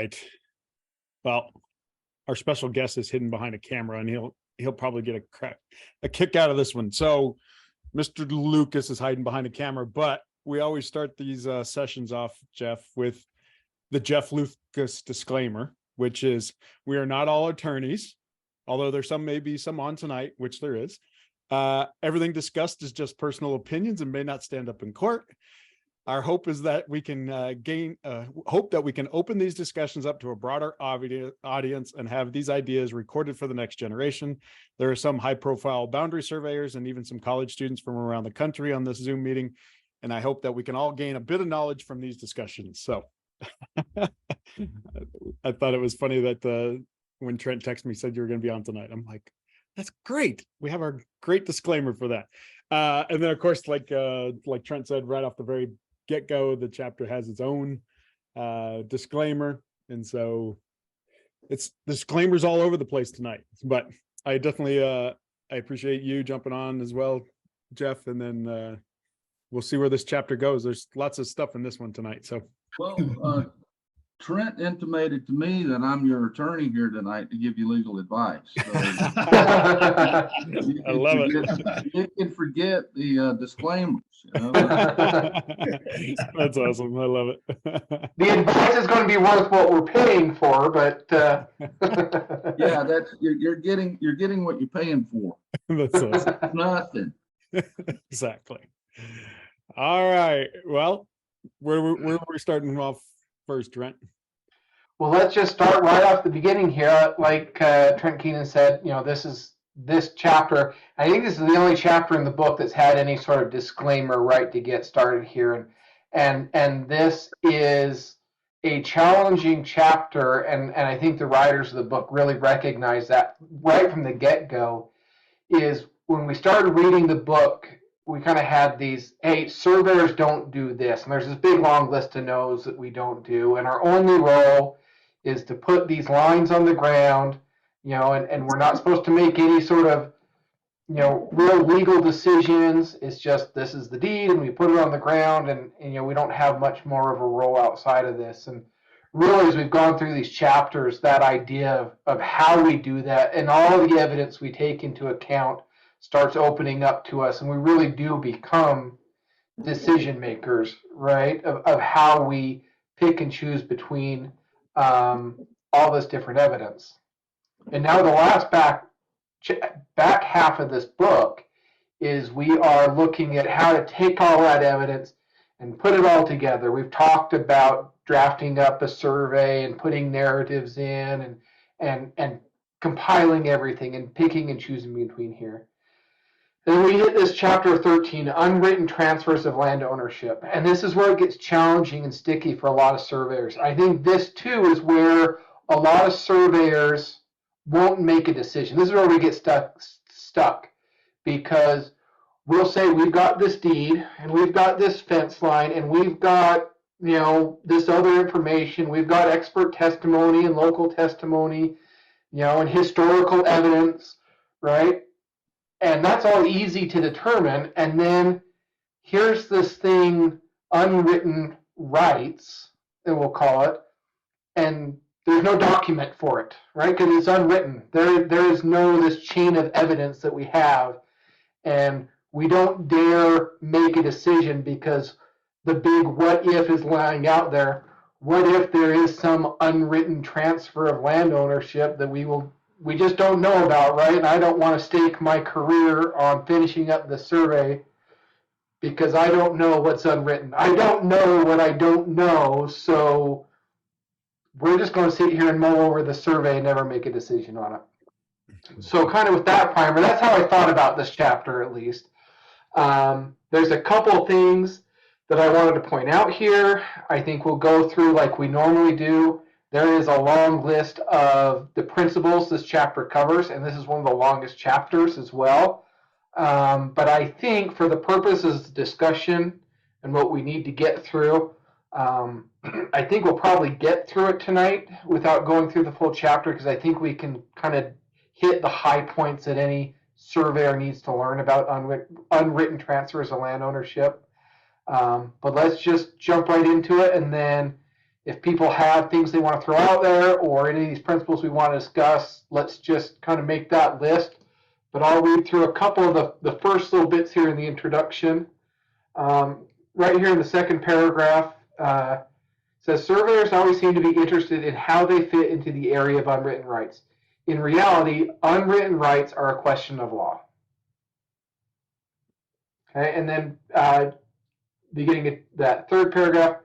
right. Well, our special guest is hidden behind a camera, and he'll probably get a kick out of this one. So Mr. Lucas is hiding behind a camera, but we always start these sessions off, Jeff, with the Jeff Lucas disclaimer, which is we are not all attorneys, although there's maybe some on tonight, which there is. Everything discussed is just personal opinions and may not stand up in court. Our hope is that we can open these discussions up to a broader audience and have these ideas recorded for the next generation. There are some high-profile boundary surveyors and even some college students from around the country on this Zoom meeting, and I hope that we can all gain a bit of knowledge from these discussions. So I thought it was funny that when Trent texted me, said you were going to be on tonight, I'm like, that's great. We have our great disclaimer for that. And then, of course, like Trent said, right off the very get-go, the chapter has its own disclaimer, and so it's disclaimers all over the place tonight. But I definitely I appreciate you jumping on as well, Jeff, and then we'll see where this chapter goes. There's lots of stuff in this one tonight. So well, Trent intimated to me that I'm your attorney here tonight to give you legal advice. So I love it. You can forget the disclaimers. You know? That's awesome. I love it. The advice is going to be worth what we're paying for, but yeah, that's you're getting what you're paying for. That's awesome. Nothing. Exactly. All right. Well, where are we starting off first, Trent? Well, let's just start right off the beginning here. Like Trent Keenan said, this chapter, I think this is the only chapter in the book that's had any sort of disclaimer right to get started here. And this is a challenging chapter, and I think the writers of the book really recognize that right from the get-go. Is when we started reading the book, we kind of had these, hey, surveyors don't do this. And there's this big long list of no's that we don't do. And our only role is to put these lines on the ground, and we're not supposed to make any sort of, real legal decisions. It's just, this is the deed and we put it on the ground, and we don't have much more of a role outside of this. And really, as we've gone through these chapters, that idea of how we do that and all the evidence we take into account starts opening up to us, and we really do become decision makers, right, of how we pick and choose between all this different evidence. And now the last back half of this book is we are looking at how to take all that evidence and put it all together. We've talked about drafting up a survey and putting narratives in and compiling everything and picking and choosing between here. Then we hit this chapter 13, unwritten transfers of land ownership. And this is where it gets challenging and sticky for a lot of surveyors. I think this, too, is where a lot of surveyors won't make a decision. This is where we get stuck because we'll say we've got this deed and we've got this fence line and we've got, this other information. We've got expert testimony and local testimony, and historical evidence, right? And that's all easy to determine. And then here's this thing, unwritten rights, and we'll call it, and there's no document for it, right? Because it's unwritten. There is no this chain of evidence that we have, and we don't dare make a decision because the big what if is lying out there. What if there is some unwritten transfer of land ownership that we just don't know about, right? And I don't want to stake my career on finishing up the survey because I don't know what's unwritten. I don't know what I don't know, so we're just going to sit here and mull over the survey and never make a decision on it. So kind of with that primer, that's how I thought about this chapter, at least. There's a couple things that I wanted to point out here. I think we'll go through like we normally do. There is a long list of the principles this chapter covers, and this is one of the longest chapters as well. But I think for the purposes of discussion and what we need to get through, I think we'll probably get through it tonight without going through the full chapter, because I think we can kind of hit the high points that any surveyor needs to learn about unwritten transfers of land ownership. But let's just jump right into it, and then if people have things they want to throw out there or any of these principles we want to discuss, let's just kind of make that list. But I'll read through a couple of the first little bits here in the introduction. Right here in the second paragraph, says surveyors always seem to be interested in how they fit into the area of unwritten rights. In reality, unwritten rights are a question of law. Okay, and then beginning at that third paragraph,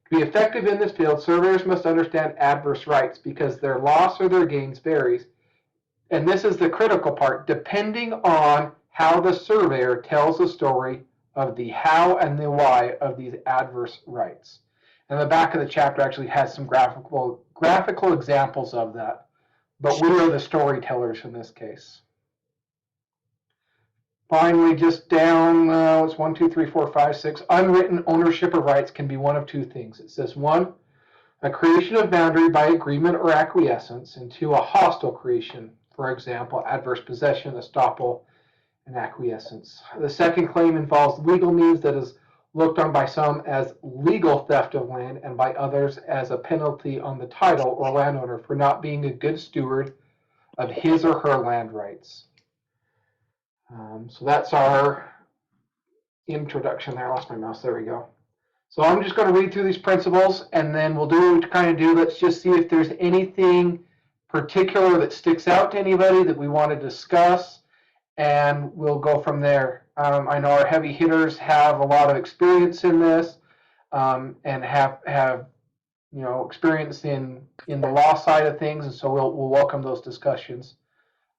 to be effective in this field, surveyors must understand adverse rights because their loss or their gains varies. And this is the critical part, depending on how the surveyor tells the story of the how and the why of these adverse rights. And the back of the chapter actually has some graphical examples of that. But we are the storytellers in this case. Finally, just down, it's 1, 2, 3, 4, 5, 6. Unwritten ownership of rights can be one of two things. It says 1, a creation of boundary by agreement or acquiescence, and 2, a hostile creation. For example, adverse possession, estoppel, and acquiescence. The second claim involves legal means that is looked on by some as legal theft of land and by others as a penalty on the title or landowner for not being a good steward of his or her land rights. So that's our introduction there. I lost my mouse. There we go. So I'm just going to read through these principles, and then we'll do what we kind of do. Let's just see if there's anything particular that sticks out to anybody that we want to discuss, and we'll go from there. I know our heavy hitters have a lot of experience in this, and have experience in the law side of things, and so we'll welcome those discussions.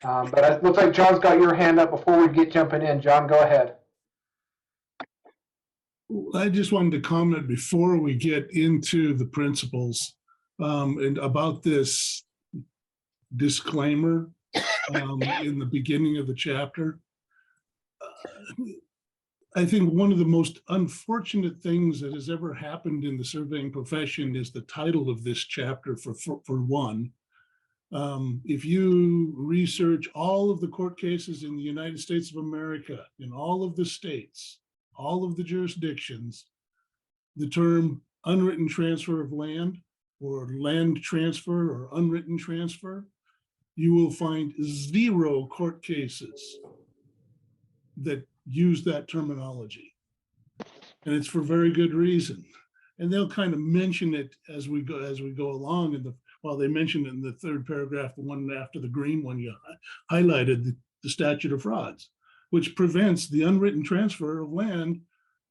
But it looks like John's got your hand up before we get jumping in. John, go ahead. I just wanted to comment before we get into the principles and about this disclaimer in the beginning of the chapter. I think one of the most unfortunate things that has ever happened in the surveying profession is the title of this chapter for one. If you research all of the court cases in the United States of America, in all of the states, all of the jurisdictions, the term unwritten transfer of land or land transfer or unwritten transfer, you will find 0 court cases that use that terminology. And it's for very good reason. And they'll kind of mention it as we go along. And they mentioned it in the third paragraph, the one after the green one you highlighted, the statute of frauds, which prevents the unwritten transfer of land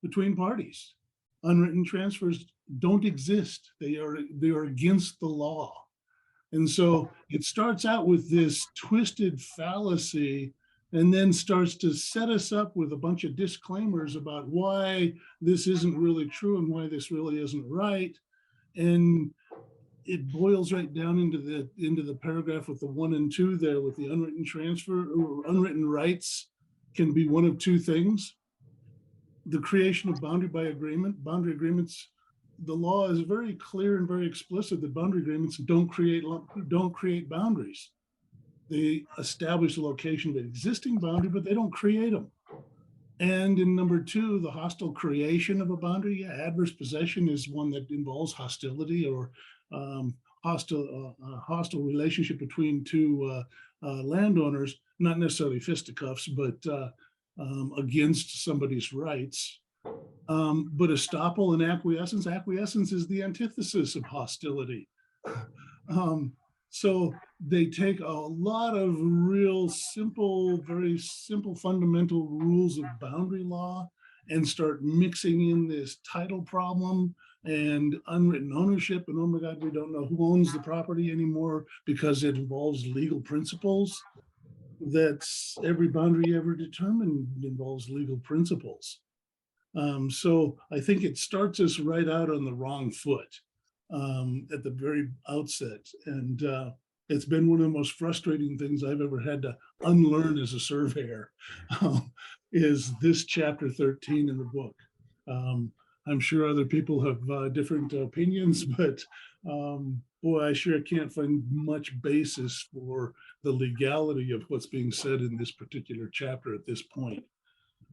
between parties. Unwritten transfers don't exist. They are against the law. And so it starts out with this twisted fallacy and then starts to set us up with a bunch of disclaimers about why this isn't really true and why this really isn't right. And it boils right down into the paragraph with the 1 and 2 there with the unwritten transfer or unwritten rights can be one of two things. The creation of boundary by agreement. Boundary agreements, the law is very clear and very explicit that boundary agreements don't create boundaries. They establish the location of an existing boundary, but they don't create them. And in number 2, the hostile creation of a boundary. Yeah, adverse possession is one that involves hostility or hostile relationship between two landowners, not necessarily fisticuffs, but against somebody's rights. But estoppel and acquiescence is the antithesis of hostility. So they take a lot of real simple, very simple fundamental rules of boundary law and start mixing in this title problem and unwritten ownership. And oh my God, we don't know who owns the property anymore because it involves legal principles. That's every boundary ever determined involves legal principles. So I think it starts us right out on the wrong foot at the very outset. And it's been one of the most frustrating things I've ever had to unlearn as a surveyor is this chapter 13 in the book. I'm sure other people have different opinions, but boy, I sure can't find much basis for the legality of what's being said in this particular chapter at this point.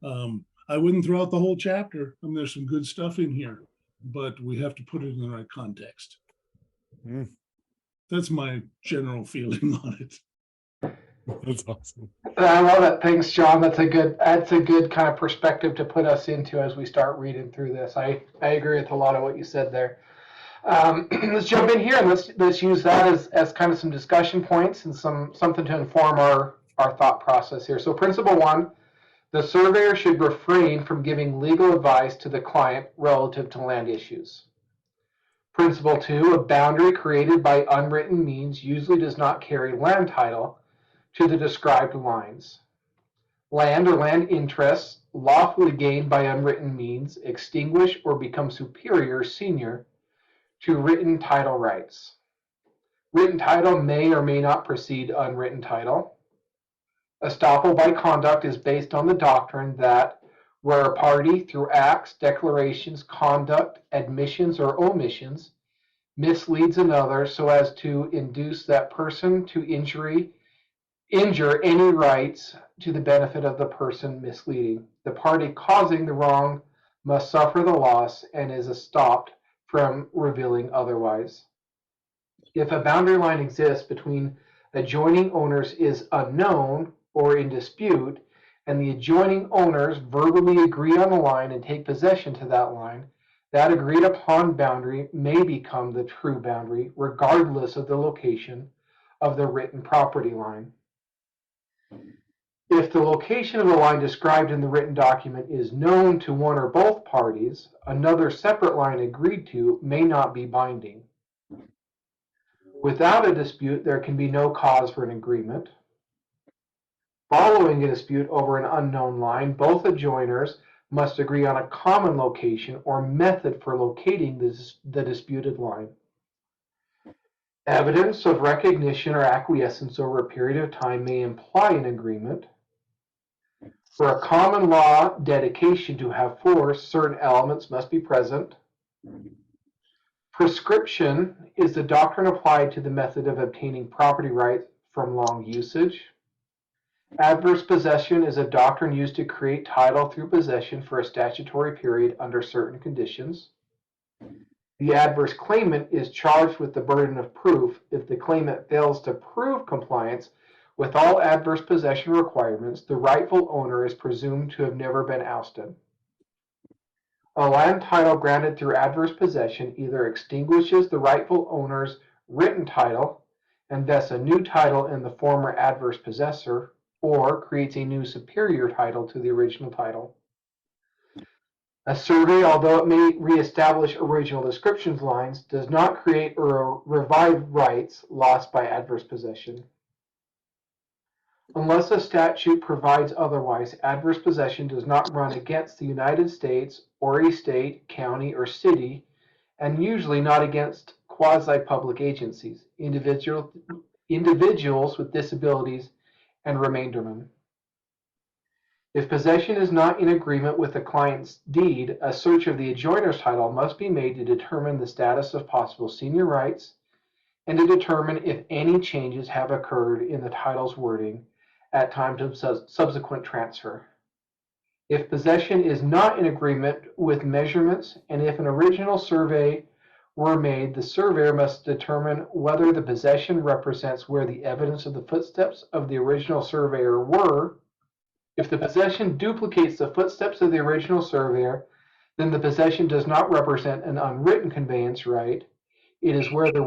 I wouldn't throw out the whole chapter. I mean, there's some good stuff in here, but we have to put it in the right context. Mm, That's my general feeling on it. that's awesome. I love it. Thanks, John. That's a good kind of perspective to put us into as we start reading through this. I agree with a lot of what you said there. Let's jump in here and let's use that as kind of some discussion points and something to inform our thought process here. So principle 1, the surveyor should refrain from giving legal advice to the client relative to land issues. Principle 2, a boundary created by unwritten means usually does not carry land title to the described lines. Land or land interests lawfully gained by unwritten means extinguish or become superior senior to written title rights. Written title may or may not precede unwritten title. Estoppel by conduct is based on the doctrine that where a party, through acts, declarations, conduct, admissions, or omissions, misleads another so as to induce that person to injure any rights to the benefit of the person misleading, the party causing the wrong must suffer the loss and is estopped from revealing otherwise. If a boundary line exists between adjoining owners is unknown or in dispute, and the adjoining owners verbally agree on the line and take possession to that line, that agreed upon boundary may become the true boundary, regardless of the location of the written property line. If the location of the line described in the written document is known to one or both parties, another separate line agreed to may not be binding. Without a dispute, there can be no cause for an agreement. Following a dispute over an unknown line, both adjoiners must agree on a common location or method for locating the disputed line. Evidence of recognition or acquiescence over a period of time may imply an agreement. For a common law dedication to have force, certain elements must be present. Prescription is the doctrine applied to the method of obtaining property rights from long usage. Adverse possession is a doctrine used to create title through possession for a statutory period under certain conditions. The adverse claimant is charged with the burden of proof if the claimant fails to prove compliance with all adverse possession requirements. The rightful owner is presumed to have never been ousted. A land title granted through adverse possession either extinguishes the rightful owner's written title and vests a new title in the former adverse possessor, or creates a new superior title to the original title. A survey, although it may reestablish original descriptions lines, does not create or revive rights lost by adverse possession. Unless a statute provides otherwise, adverse possession does not run against the United States or a state, county, or city, and usually not against quasi-public agencies, individuals with disabilities, and remaindermen. If possession is not in agreement with the client's deed, a search of the adjoiner's title must be made to determine the status of possible senior rights and to determine if any changes have occurred in the title's wording at time of subsequent transfer. If possession is not in agreement with measurements, and if an original survey were made, the surveyor must determine whether the possession represents where the evidence of the footsteps of the original surveyor were. If the possession duplicates the footsteps of the original surveyor, then the possession does not represent an unwritten conveyance right. It is where the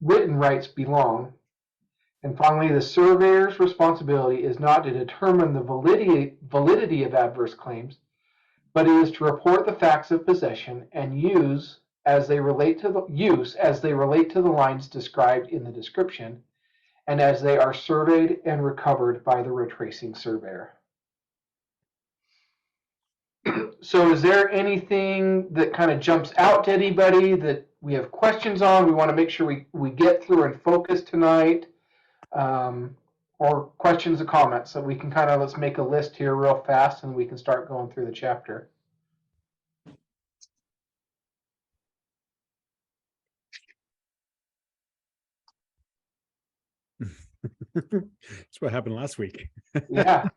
written rights belong. And finally, the surveyor's responsibility is not to determine the validity of adverse claims, but it is to report the facts of possession and use as they relate to the lines described in the description, and as they are surveyed and recovered by the retracing surveyor. So is there anything that kind of jumps out to anybody that we have questions on, we want to make sure we get through and focus tonight? Or questions or comments? So we can kind of, let's make a list here real fast and we can start going through the chapter. That's what happened last week. Yeah.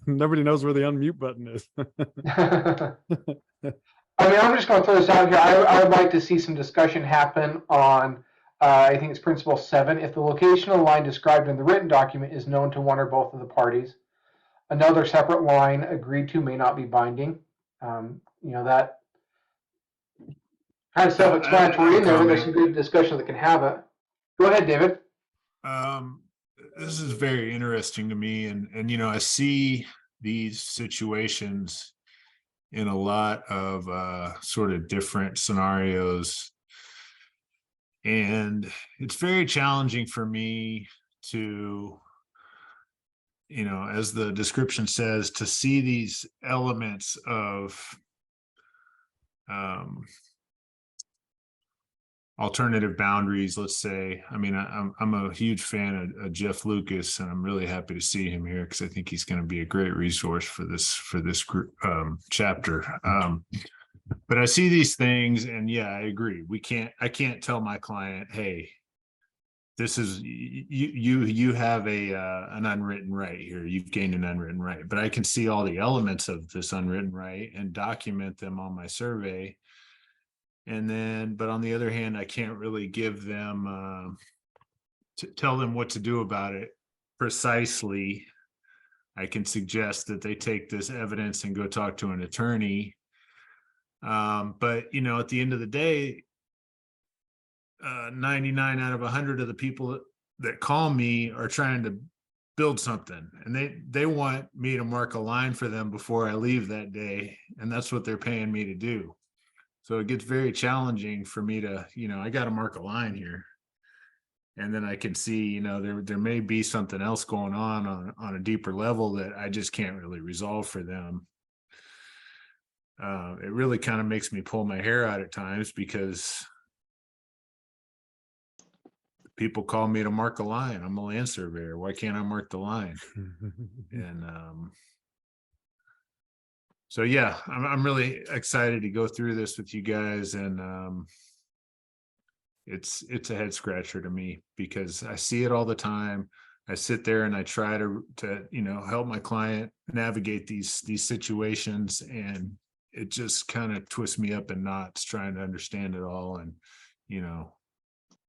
Nobody knows where the unmute button is. I mean, I'm just going to throw this out here. I would like to see some discussion happen on, I think it's Principle 7. If the location of the line described in the written document is known to one or both of the parties, another separate line agreed to may not be binding. That kind of self-explanatory in there, but there's some good discussion that can have it. Go ahead, David. This is very interesting to me, and I see these situations in a lot of sort of different scenarios, and it's very challenging for me to, as the description says, to see these elements of alternative boundaries, let's say. I mean, I'm a huge fan of Jeff Lucas, and I'm really happy to see him here because I think he's going to be a great resource for this group chapter. But I see these things, and yeah, I agree. I can't tell my client, hey, this is you have an unwritten right here. You've gained an unwritten right, but I can see all the elements of this unwritten right and document them on my survey. And then, but on the other hand, I can't really give them, tell them what to do about it precisely. I can suggest that they take this evidence and go talk to an attorney. But, at the end of the day, 99 out of 100 of the people that call me are trying to build something, and they want me to mark a line for them before I leave that day. And that's what they're paying me to do. So it gets very challenging for me to, I got to mark a line here. And then I can see, there may be something else going on a deeper level that I just can't really resolve for them. It really kind of makes me pull my hair out at times because people call me to mark a line. I'm a land surveyor. Why can't I mark the line? And so, yeah, I'm really excited to go through this with you guys. And it's a head scratcher to me because I see it all the time. I sit there and I try to help my client navigate these situations, and it just kind of twists me up in knots trying to understand it all. And,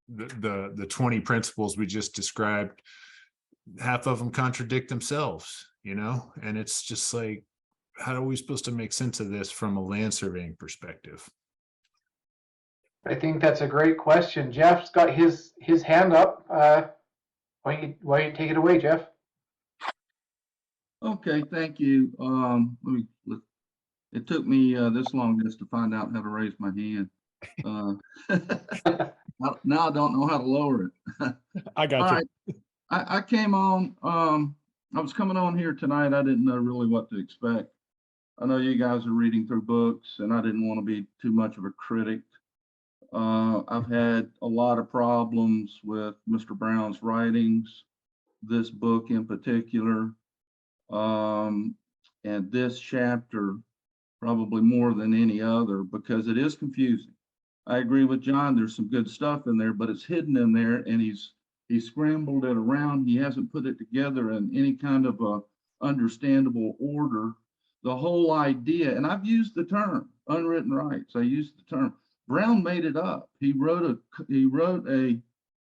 the 20 principles we just described, half of them contradict themselves, and it's just like, how are we supposed to make sense of this from a land surveying perspective? I think that's a great question. Jeff's got his hand up. Why don't you take it away, Jeff? Okay, thank you. It took me this long just to find out how to raise my hand. Now I don't know how to lower it. I got you. Right. I came on, I was coming on here tonight. I didn't know really what to expect. I know you guys are reading through books, and I didn't want to be too much of a critic. I've had a lot of problems with Mr. Brown's writings, this book in particular, and this chapter probably more than any other, because it is confusing. I agree with John. There's some good stuff in there, but it's hidden in there, and he's scrambled it around. He hasn't put it together in any kind of a understandable order. The whole idea, and I've used the term unwritten rights. I used the term. Brown made it up. He wrote a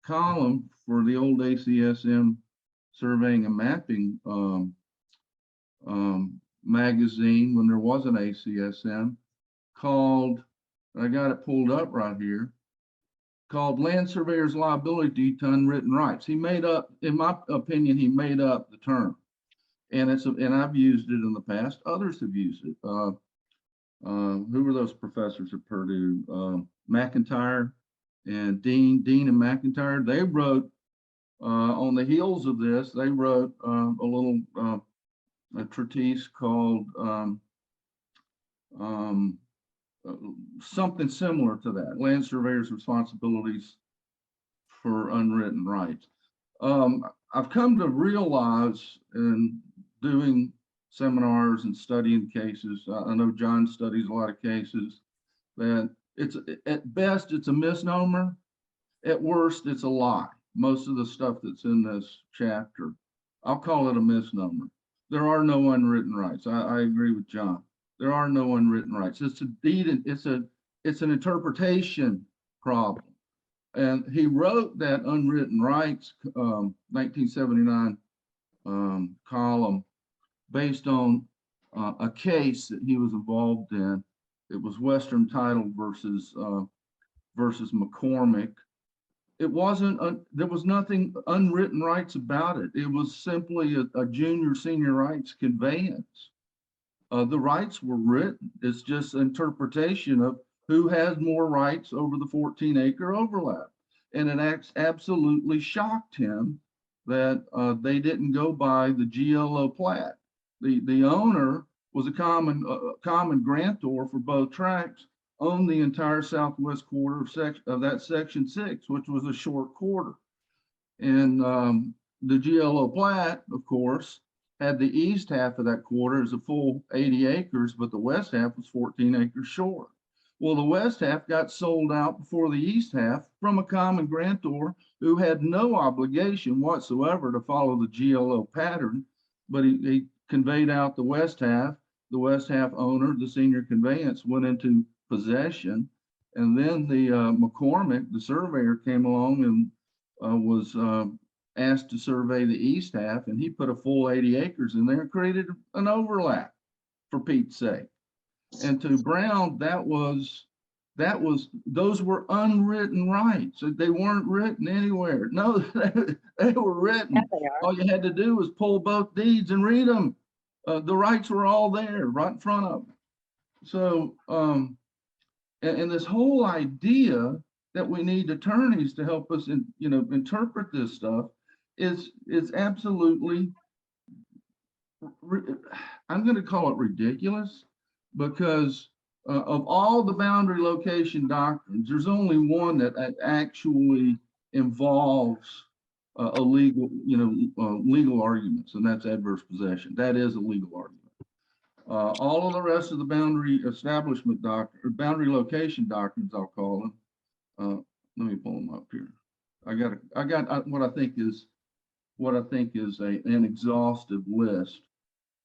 column for the old ACSM Surveying and Mapping magazine when there was an ACSM, called, I got it pulled up right here, called Land Surveyor's Liability to Unwritten Rights. He made up, in my opinion, he made up the term. And I've used it in the past. Others have used it. Who were those professors at Purdue? McIntyre and Dean and McIntyre. They wrote on the heels of this. They wrote a little a treatise called something similar to that: Land Surveyors' Responsibilities for Unwritten Rights. I've come to realize in doing seminars and studying cases, I know John studies a lot of cases, that it's, at best, it's a misnomer. At worst, it's a lie. Most of the stuff that's in this chapter, I'll call it a misnomer. There are no unwritten rights. I agree with John. There are no unwritten rights. It's a deed, and it's an interpretation problem. And he wrote that unwritten rights 1979 column based on a case that he was involved in. It was Western Title versus McCormick. It wasn't, there was nothing unwritten rights about it. It was simply a junior senior rights conveyance. The rights were written. It's just interpretation of who has more rights over the 14-acre overlap. And it absolutely shocked him that they didn't go by the GLO plat. The owner was a common grantor for both tracts, owned the entire southwest quarter of that section 6, which was a short quarter. And the GLO plat, of course, had the east half of that quarter as a full 80 acres, but the west half was 14 acres short. Well, the west half got sold out before the east half from a common grantor who had no obligation whatsoever to follow the GLO pattern, but he conveyed out the west half. The west half owner, the senior conveyance, went into possession, and then the McCormick, the surveyor, came along and was asked to survey the east half, and he put a full 80 acres in there and created an overlap, for Pete's sake. And to Brown, those were unwritten rights. They weren't written anywhere. No, they were written. Yeah, they are. All you had to do was pull both deeds and read them. The rights were all there, right in front of them. So, and this whole idea that we need attorneys to help us, interpret this stuff is absolutely, I'm going to call it ridiculous, because of all the boundary location doctrines, there's only one that actually involves a legal, legal arguments, and that's adverse possession. That is a legal argument. All of the rest of the boundary establishment doctrine, or boundary location doctrines, I'll call them. Let me pull them up here. I got what I think is an exhaustive list.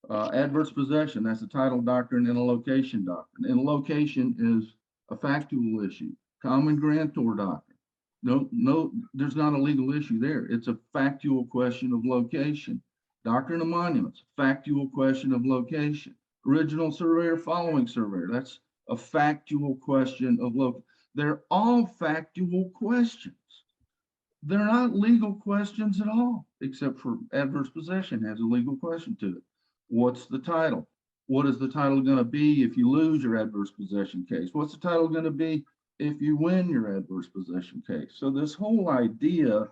Adverse possession, that's a title doctrine and a location doctrine. And location is a factual issue. Common grantor doctrine. No, there's not a legal issue there. It's a factual question of location. Doctrine of monuments, factual question of location. Original surveyor, following surveyor, that's a factual question of location. They're all factual questions. They're not legal questions at all, except for adverse possession has a legal question to it. What's the title? What is the title going to be if you lose your adverse possession case? What's the title going to be if you win your adverse possession case? So this whole idea,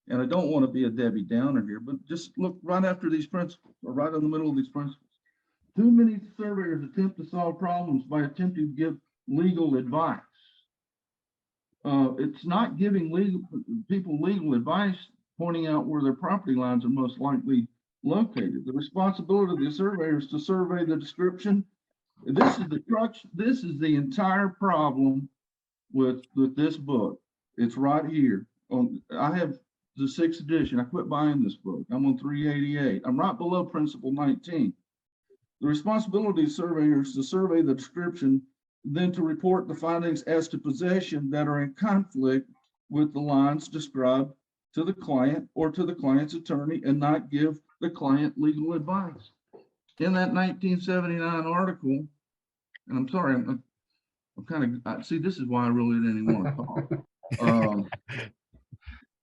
and I don't want to be a Debbie Downer here, but just look right after these principles, or right in the middle of these principles. Too many surveyors attempt to solve problems by attempting to give legal advice. It's not giving people legal advice, pointing out where their property lines are most likely located. The responsibility of the surveyor is to survey the description. This is the crux. This is the entire problem with this book. It's right here. I have the 6th edition. I quit buying this book. I'm on 388. I'm right below principle 19. The responsibility of surveyors is to survey the description, then to report the findings as to possession that are in conflict with the lines described to the client or to the client's attorney, and not give the client legal advice. In that 1979 article, and I'm sorry, I'm kind of, see, this is why I really didn't want to talk.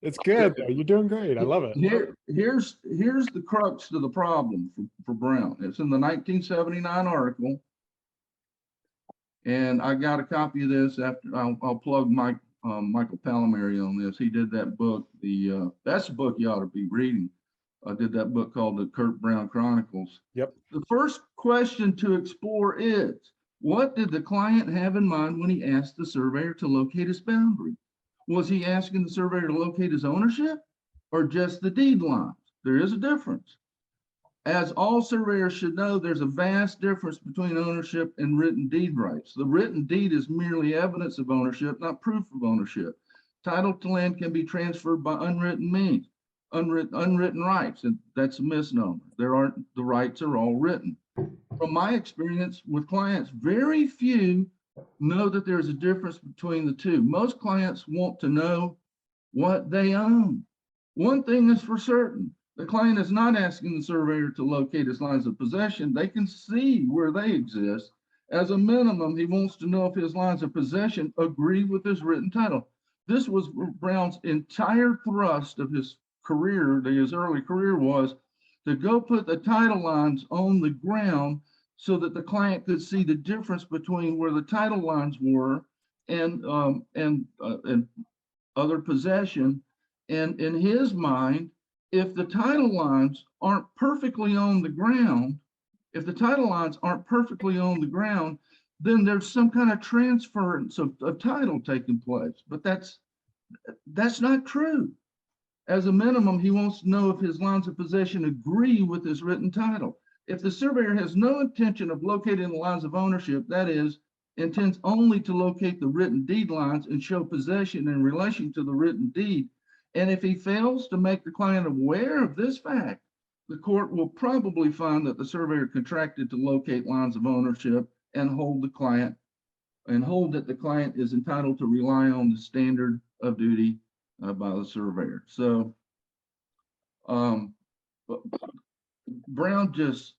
It's good though. You're doing great. I love it. Here's the crux to the problem for Brown. It's in the 1979 article, and I got a copy of this after. I'll plug Michael Palmieri on this. He did that book. That's a book you ought to be reading. I did that book called the Kurt Brown Chronicles. Yep. The first question to explore is, what did the client have in mind when he asked the surveyor to locate his boundary? Was he asking the surveyor to locate his ownership or just the deed lines? There is a difference. As all surveyors should know, there's a vast difference between ownership and written deed rights. The written deed is merely evidence of ownership, not proof of ownership. Title to land can be transferred by unwritten means, unwritten rights, and that's a misnomer. The rights are all written. from my experience with clients, very few know that there's a difference between the two. Most clients want to know what they own. One thing is for certain, the client is not asking the surveyor to locate his lines of possession. They can see where they exist. As a minimum, he wants to know if his lines of possession agree with his written title. This was Brown's entire thrust of his career, his early career, was to go put the title lines on the ground so that the client could see the difference between where the title lines were and other possession. And in his mind, if the title lines aren't perfectly on the ground, then there's some kind of transference of title taking place. But that's not true. As a minimum, he wants to know if his lines of possession agree with his written title. If the surveyor has no intention of locating the lines of ownership, that is, intends only to locate the written deed lines and show possession in relation to the written deed, and if he fails to make the client aware of this fact, the court will probably find that the surveyor contracted to locate lines of ownership and hold that the client is entitled to rely on the standard of duty by the surveyor. So Brown just,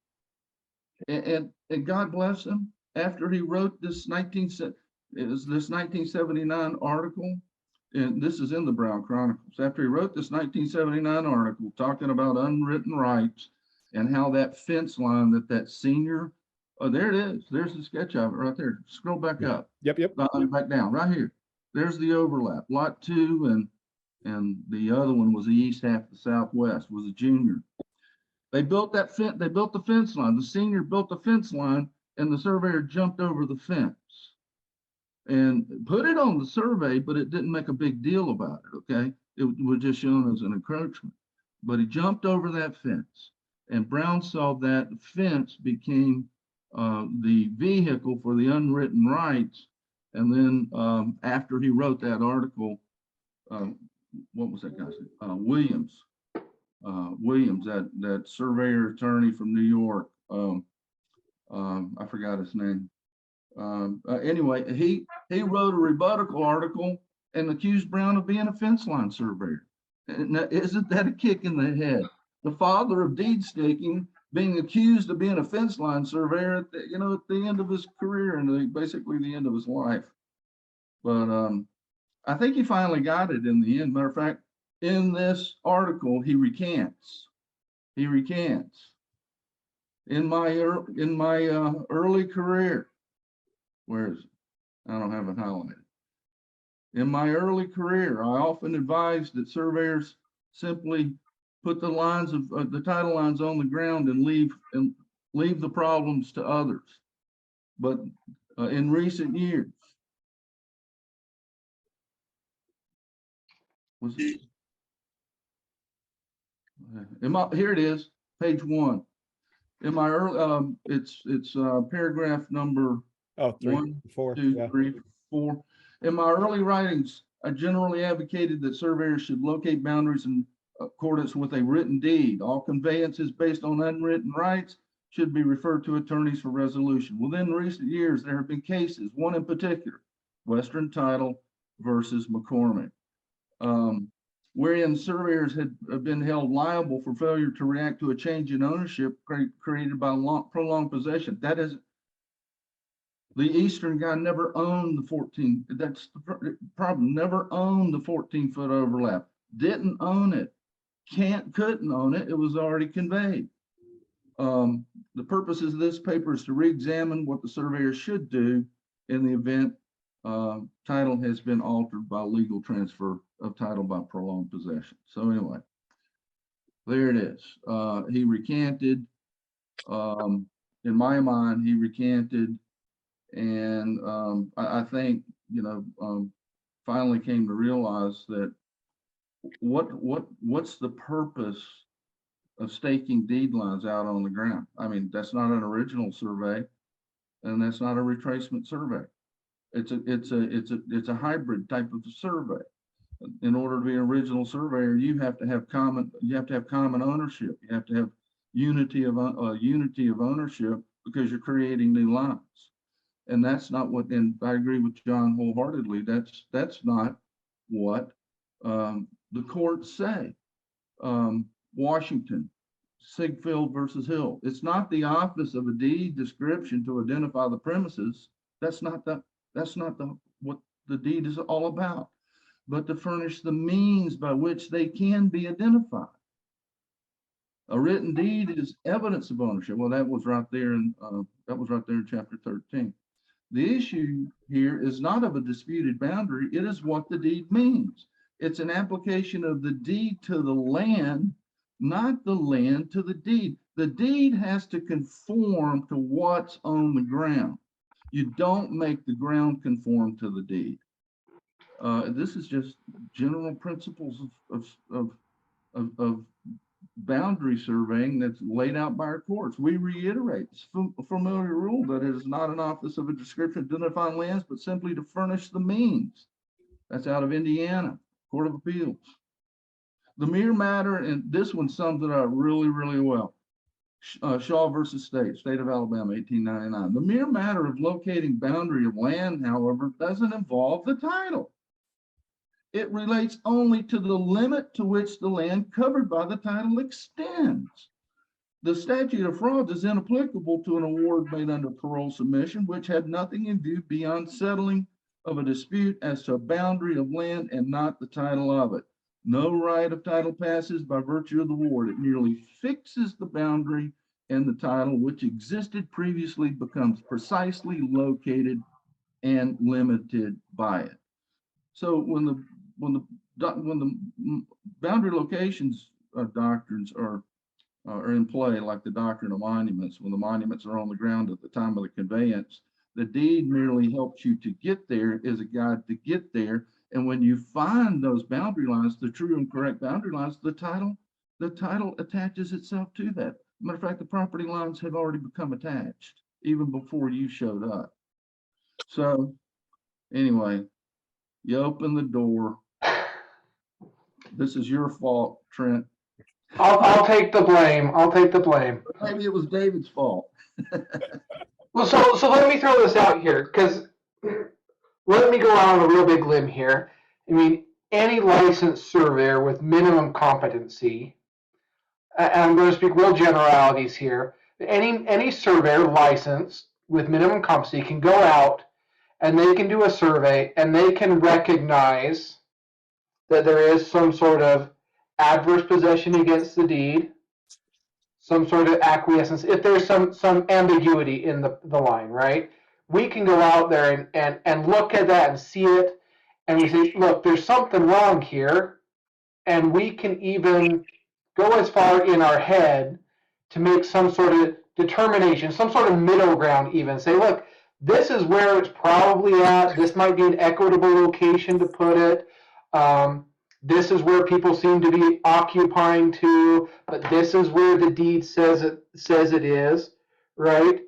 and God bless him, after he wrote this 1979 article, and this is in the Brown Chronicles, after he wrote this 1979 article talking about unwritten rights and how that fence line that senior, oh, there it is. There's the sketch of it right there. Scroll back up. Yep. Back down, right here. There's the overlap. Lot 2 and the other one was the east half, the southwest was a junior. They built that fence. They built the fence line. The senior built the fence line, and the surveyor jumped over the fence and put it on the survey, but it didn't make a big deal about it. Okay, it was just shown as an encroachment, but he jumped over that fence, and Brown saw that fence became the vehicle for the unwritten rights. And then after he wrote that article, what was that guy's name? Williams, that surveyor attorney from New York. I forgot his name. Anyway, he wrote a rebuttal article and accused Brown of being a fence line surveyor. Now, isn't that a kick in the head? The father of deed staking being accused of being a fence line surveyor at the end of his career and basically the end of his life. But I think he finally got it in the end. Matter of fact, in this article, he recants. In my early career, where is it? I don't have it highlighted. In my early career, I often advised that surveyors simply put the lines of the title lines on the ground and leave the problems to others. But in recent years, here it is, page 1. In my early, it's paragraph number 3, 4. 2, 3, 4. In my early writings, I generally advocated that surveyors should locate boundaries in accordance with a written deed. All conveyances based on unwritten rights should be referred to attorneys for resolution. Within recent years, there have been cases, one in particular, Western Title versus McCormick, wherein surveyors had been held liable for failure to react to a change in ownership created by prolonged possession. That is, the Eastern guy never owned the 14. That's the problem. Never owned the 14-foot overlap. Didn't own it. Couldn't own it. It was already conveyed. The purposes of this paper is to re-examine what the surveyor should do in the event title has been altered by legal transfer of title by prolonged possession. So anyway, there it is. He recanted. In my mind, he recanted. And I think, finally came to realize that what's the purpose of staking deed lines out on the ground? I mean, that's not an original survey, and that's not a retracement survey. It's a hybrid type of survey. In order to be an original surveyor, you have to have common ownership. You have to have unity of ownership because you're creating new lines. And that's not what, and I agree with John wholeheartedly, that's not what the courts say. Washington, Sigfield versus Hill. It's not the office of a deed description to identify the premises. That's not what the deed is all about, but to furnish the means by which they can be identified. A written deed is evidence of ownership. Well, that was right there in chapter 13. The issue here is not of a disputed boundary. It is what the deed means. It's an application of the deed to the land, not the land to the deed. The deed has to conform to what's on the ground. You don't make the ground conform to the deed. This is just general principles of boundary surveying that's laid out by our courts. We reiterate a familiar rule that it is not an office of a description identifying lands, but simply to furnish the means. That's out of Indiana Court of Appeals. The mere matter, and this one sums it up really, really well. Shaw versus State of Alabama, 1899. The mere matter of locating boundary of land, however, doesn't involve the title. It relates only to the limit to which the land covered by the title extends. The statute of frauds is inapplicable to an award made under parole submission, which had nothing in view beyond settling of a dispute as to a boundary of land and not the title of it. No right of title passes by virtue of the award. It merely fixes the boundary, and the title, which existed previously, becomes precisely located and limited by it. So when the boundary locations doctrines are in play, like the doctrine of monuments, when the monuments are on the ground at the time of the conveyance, the deed merely helps you to get there, is a guide to get there. And when you find those boundary lines, the true and correct boundary lines, the title attaches itself to that. Matter of fact, the property lines have already become attached even before you showed up. So anyway, you open the door. This is your fault, Trent. I'll take the blame. I'll take the blame. Maybe it was David's fault. Well, so let me throw this out here, because let me go out on a real big limb here. I mean, any licensed surveyor with minimum competency, and I'm going to speak real generalities here, any surveyor licensed with minimum competency can go out and they can do a survey and they can recognize that there is some sort of adverse possession against the deed, some sort of acquiescence, if there's some ambiguity in the line, right? We can go out there and look at that and see it, and we say, look, there's something wrong here, and we can even go as far in our head to make some sort of determination, some sort of middle ground even, say, look, this is where it's probably at, this might be an equitable location to put it, this is where people seem to be occupying to, but this is where the deed says it is, right?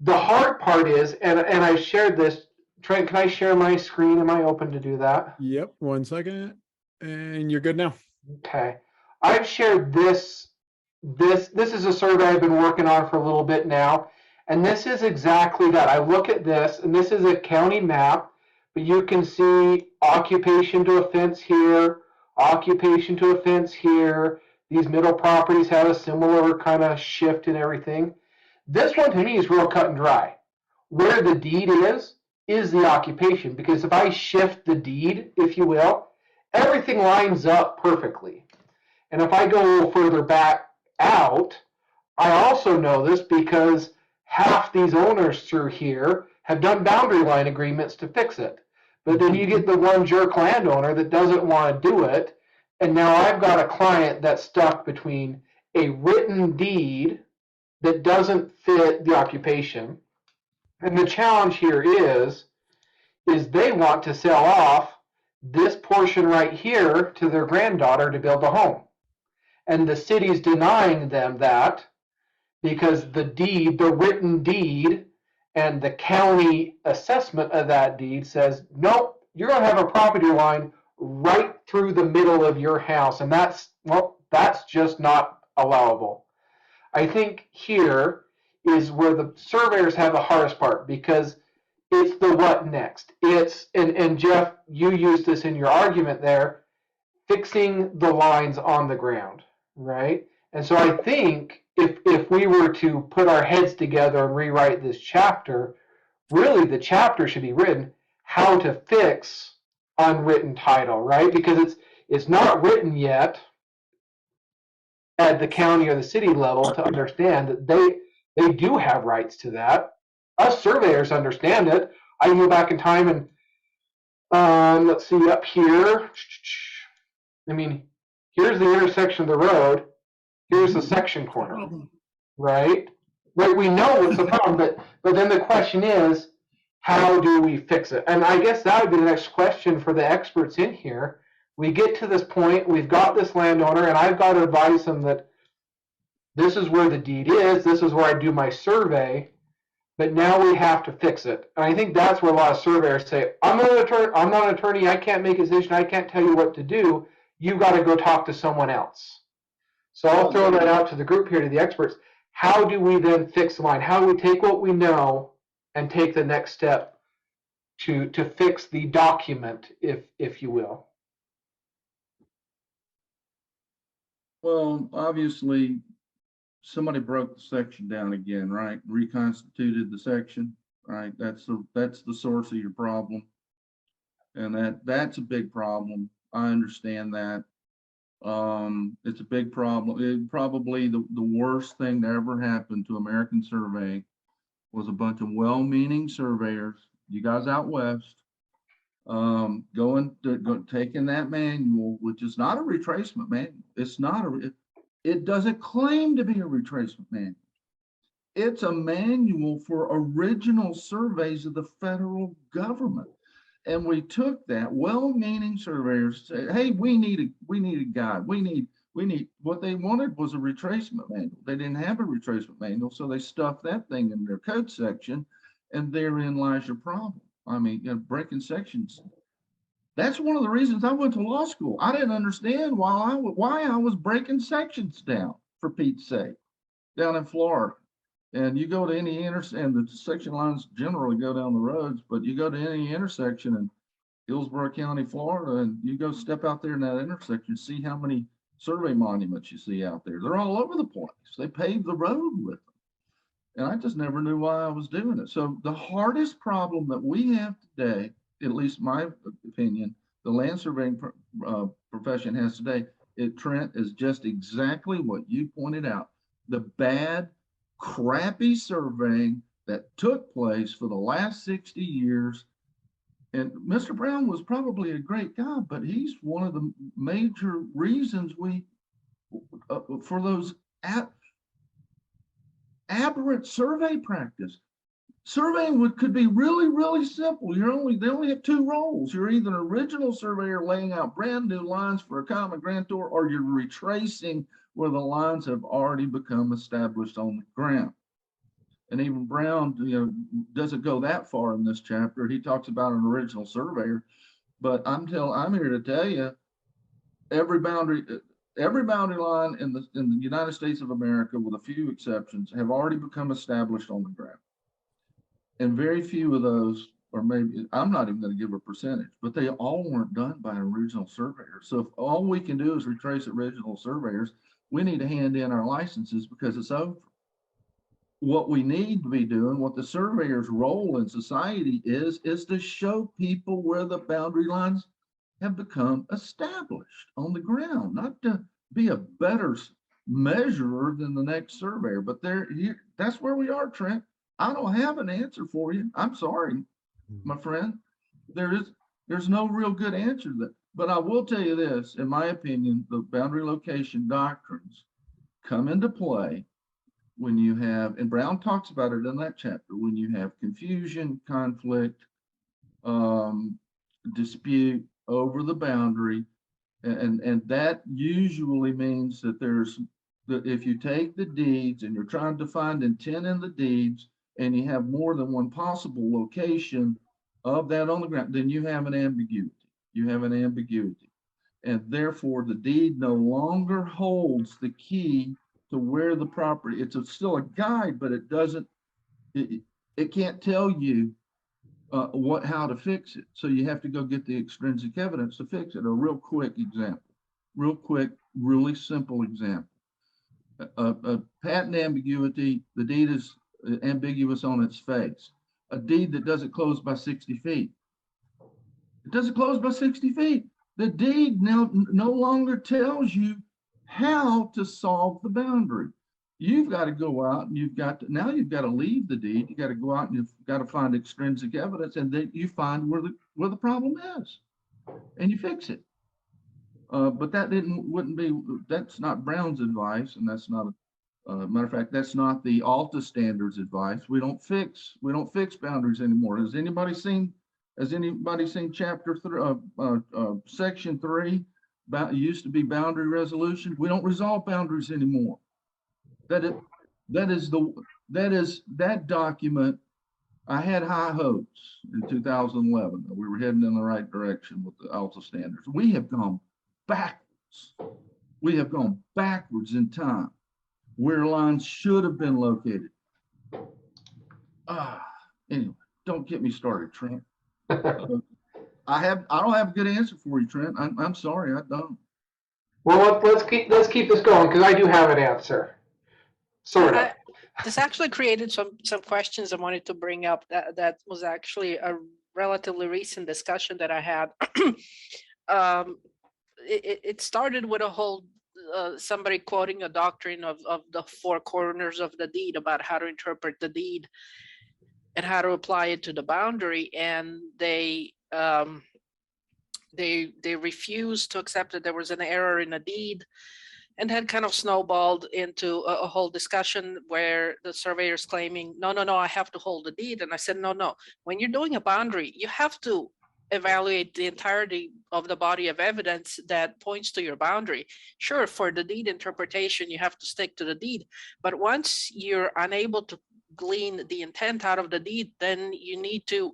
The hard part is, and I shared this, Trent, can I share my screen? Am I open to do that? Yep, 1 second. And you're good now. Okay. I've shared this is a survey I've been working on for a little bit now, and this is exactly that. I look at this, and this is a county map, but you can see occupation to a fence here, occupation to a fence here. These middle properties have a similar kind of shift in everything. This one to me is real cut and dry. Where the deed is the occupation, because if I shift the deed, if you will, everything lines up perfectly. And if I go a little further back out, I also know this because half these owners through here have done boundary line agreements to fix it. But then you get the one jerk landowner that doesn't want to do it. And now I've got a client that's stuck between a written deed that doesn't fit the occupation. And the challenge here is they want to sell off this portion right here to their granddaughter to build a home. And the city's denying them that because the deed, the written deed, and the county assessment of that deed says, nope, you're going to have a property line right through the middle of your house. And that's just not allowable. I think here, is where the surveyors have the hardest part, because it's the what next. It's, and Jeff, you used this in your argument there, fixing the lines on the ground, right? And so I think if we were to put our heads together and rewrite this chapter, really the chapter should be written how to fix unwritten title, right? Because it's not written yet at the county or the city level to understand that they do have rights to that. Us surveyors understand it. I can go back in time and let's see up here. I mean, here's the intersection of the road. Here's the section corner, right? Right. We know what's the problem, but then the question is, how do we fix it? And I guess that would be the next question for the experts in here. We get to this point, we've got this landowner, and I've got to advise them that this is where the deed is, this is where I do my survey, but now we have to fix it. And I think that's where a lot of surveyors say, I'm not an attorney, I can't make a decision, I can't tell you what to do, you've got to go talk to someone else. So I'll throw that out to the group here, to the experts. How do we then fix the line? How do we take what we know and take the next step to fix the document, if you will? Well, obviously, somebody broke the section down again, right? Reconstituted the section, right? That's the source of your problem, and that's a big problem. I understand that. It's a big problem. Probably the worst thing that ever happened to American surveying was a bunch of well-meaning surveyors, you guys out west, taking that manual, which is not a retracement manual. It doesn't claim to be a retracement manual. It's a manual for original surveys of the federal government. And we took that, well-meaning surveyors said, hey, we need a guide. We need what they wanted was a retracement manual. They didn't have a retracement manual, so they stuffed that thing in their code section, and therein lies your problem. I mean, breaking sections. That's one of the reasons I went to law school. I didn't understand why I was breaking sections down, for Pete's sake, down in Florida. And you go to any and the section lines generally go down the roads, but you go to any intersection in Hillsborough County, Florida, and you go step out there in that intersection, see how many survey monuments you see out there. They're all over the place. They paved the road with them. And I just never knew why I was doing it. So the hardest problem that we have today, at least my opinion, the land surveying profession has today, Trent, is just exactly what you pointed out. The bad, crappy surveying that took place for the last 60 years. And Mr. Brown was probably a great guy, but he's one of the major reasons for those aberrant survey practice. Surveying could be really, really simple. They only have two roles. You're either an original surveyor laying out brand new lines for a common grantor, or you're retracing where the lines have already become established on the ground. And even Brown, doesn't go that far in this chapter. He talks about an original surveyor, but I'm here to tell you, every boundary line in the United States of America, with a few exceptions, have already become established on the ground. And very few of those, or maybe, I'm not even going to give a percentage, but they all weren't done by an original surveyor. So if all we can do is retrace original surveyors, we need to hand in our licenses because it's over. What we need to be doing, what the surveyor's role in society is to show people where the boundary lines have become established on the ground, not to be a better measurer than the next surveyor. But that's where we are, Trent. I don't have an answer for you. I'm sorry, my friend. There's no real good answer to that. But I will tell you this, in my opinion, the boundary location doctrines come into play when you have, and Brown talks about it in that chapter, when you have confusion, conflict, dispute over the boundary, and that usually means that if you take the deeds and you're trying to find intent in the deeds, and you have more than one possible location of that on the ground, then you have an ambiguity. You have an ambiguity. And therefore, the deed no longer holds the key to where the property, still a guide, but it doesn't, it can't tell you how to fix it. So you have to go get the extrinsic evidence to fix it. A real quick example, real quick, really simple example. A patent ambiguity, the deed is ambiguous on its face. A deed that doesn't close by 60 feet. It doesn't close by 60 feet. The deed now no longer tells you how to solve the boundary. You've got to go out and you've got to leave the deed. You got to go out and you've got to find extrinsic evidence, and then you find where the problem is, and you fix it. But that's not Brown's advice, and that's not matter of fact, that's not the Alta standards advice. We don't fix boundaries anymore. Has anybody seen chapter 3, section 3? It used to be boundary resolution. We don't resolve boundaries anymore. That document, I had high hopes in 2011 that we were heading in the right direction with the Alta standards. We have gone backwards. We have gone backwards in time where lines should have been located. Anyway, don't get me started, Trent. I don't have a good answer for you, Trent. I'm sorry, I don't. Well, let's keep this going, because I do have an answer. Sort of. This actually created some questions I wanted to bring up. That was actually a relatively recent discussion that I had. It started with a whole somebody quoting a doctrine of the four corners of the deed about how to interpret the deed and how to apply it to the boundary, and they refused to accept that there was an error in a deed, and had kind of snowballed into a whole discussion where the surveyor's claiming, no, I have to hold the deed. And I said, no. When you're doing a boundary, you have to evaluate the entirety of the body of evidence that points to your boundary. Sure, for the deed interpretation, you have to stick to the deed. But once you're unable to glean the intent out of the deed, then you need to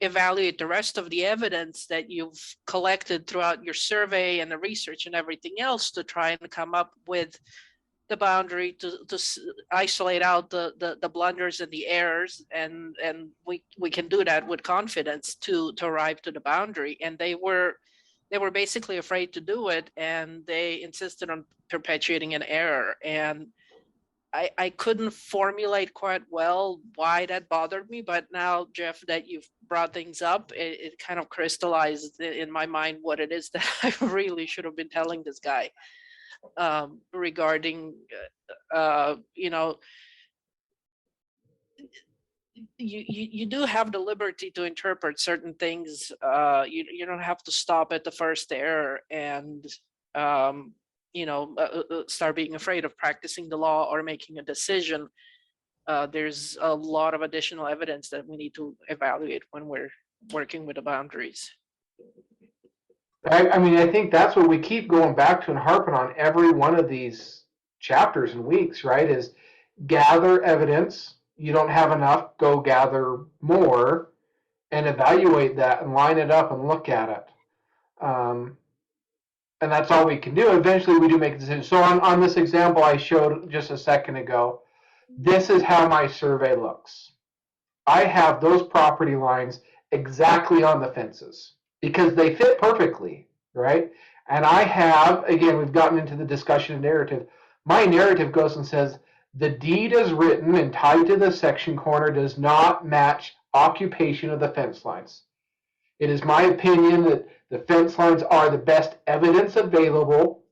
evaluate the rest of the evidence that you've collected throughout your survey and the research and everything else to try and come up with the boundary, to isolate out the blunders and the errors, and we can do that with confidence to arrive to the boundary. And they were basically afraid to do it, and they insisted on perpetuating an error. And I couldn't formulate quite well why that bothered me, but now, Jeff, that you've brought things up, it kind of crystallized in my mind what it is that I really should have been telling this guy regarding, you do have the liberty to interpret certain things. You don't have to stop at the first error and start being afraid of practicing the law or making a decision. There's a lot of additional evidence that we need to evaluate when we're working with the boundaries. I mean, I think that's what we keep going back to and harping on every one of these chapters and weeks, right? Is gather evidence. You don't have enough, go gather more and evaluate that and line it up and look at it. And that's all we can do. Eventually we do make a decision. So on this example I showed just a second ago, this is how my survey looks. I have those property lines exactly on the fences because they fit perfectly, right? And I have, again, we've gotten into the discussion of narrative. My narrative goes and says, the deed as written and tied to the section corner does not match occupation of the fence lines. It is my opinion that the fence lines are the best evidence available,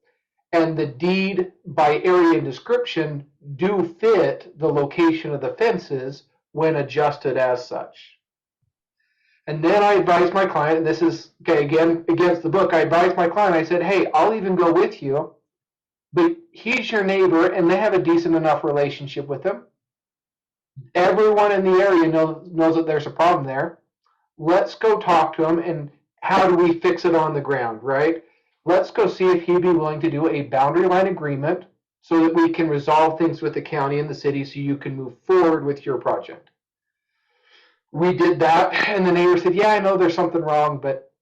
and the deed by area and description do fit the location of the fences when adjusted as such. And then I advise my client, and this is, okay, again, against the book, I advised my client, I said, hey, I'll even go with you, but he's your neighbor and they have a decent enough relationship with him. Everyone in the area knows that there's a problem there. Let's go talk to him, and how do we fix it on the ground, right? Let's go see if he'd be willing to do a boundary line agreement so that we can resolve things with the county and the city so you can move forward with your project. We did that, and the neighbor said, yeah, I know there's something wrong, but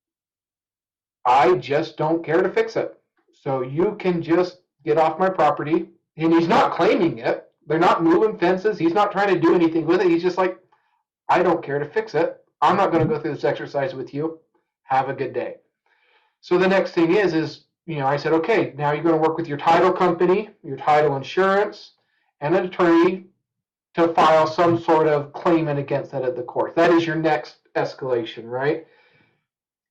I just don't care to fix it. So you can just get off my property And he's not claiming it. They're not moving fences. He's not trying to do anything with it. He's just like, I don't care to fix it. I'm not going to go through this exercise with you. Have a good day. So the next thing is, I said, okay, now you're going to work with your title company, your title insurance, and an attorney to file some sort of claimant against that at the court. That is your next escalation, right?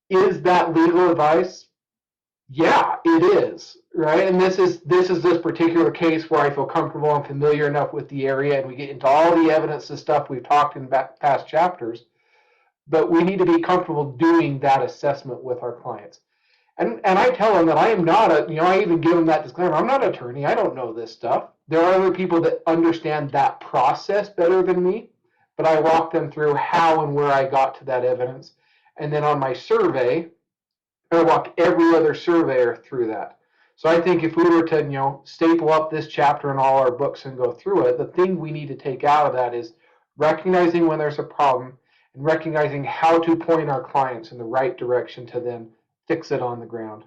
Is that legal advice? Yeah, it is, right? And this is this particular case where I feel comfortable and familiar enough with the area, and we get into all the evidence and stuff we've talked in past chapters. But we need to be comfortable doing that assessment with our clients. And I tell them that I am not I even give them that disclaimer. I'm not an attorney. I don't know this stuff. There are other people that understand that process better than me, but I walk them through how and where I got to that evidence. And then on my survey, I walk every other surveyor through that. So I think if we were to, staple up this chapter in all our books and go through it, the thing we need to take out of that is recognizing when there's a problem and recognizing how to point our clients in the right direction to then fix it on the ground.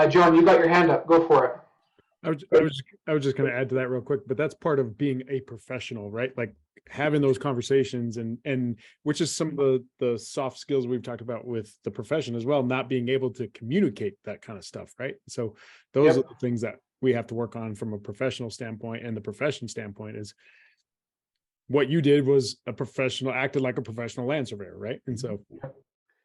John, you got your hand up. Go for it. I was just going to add to that real quick, but that's part of being a professional, right? Like having those conversations and which is some of the soft skills we've talked about with the profession as well, not being able to communicate that kind of stuff, right? So those are the things that we have to work on from a professional standpoint, and the profession standpoint is what you did was acted like a professional land surveyor, right? And so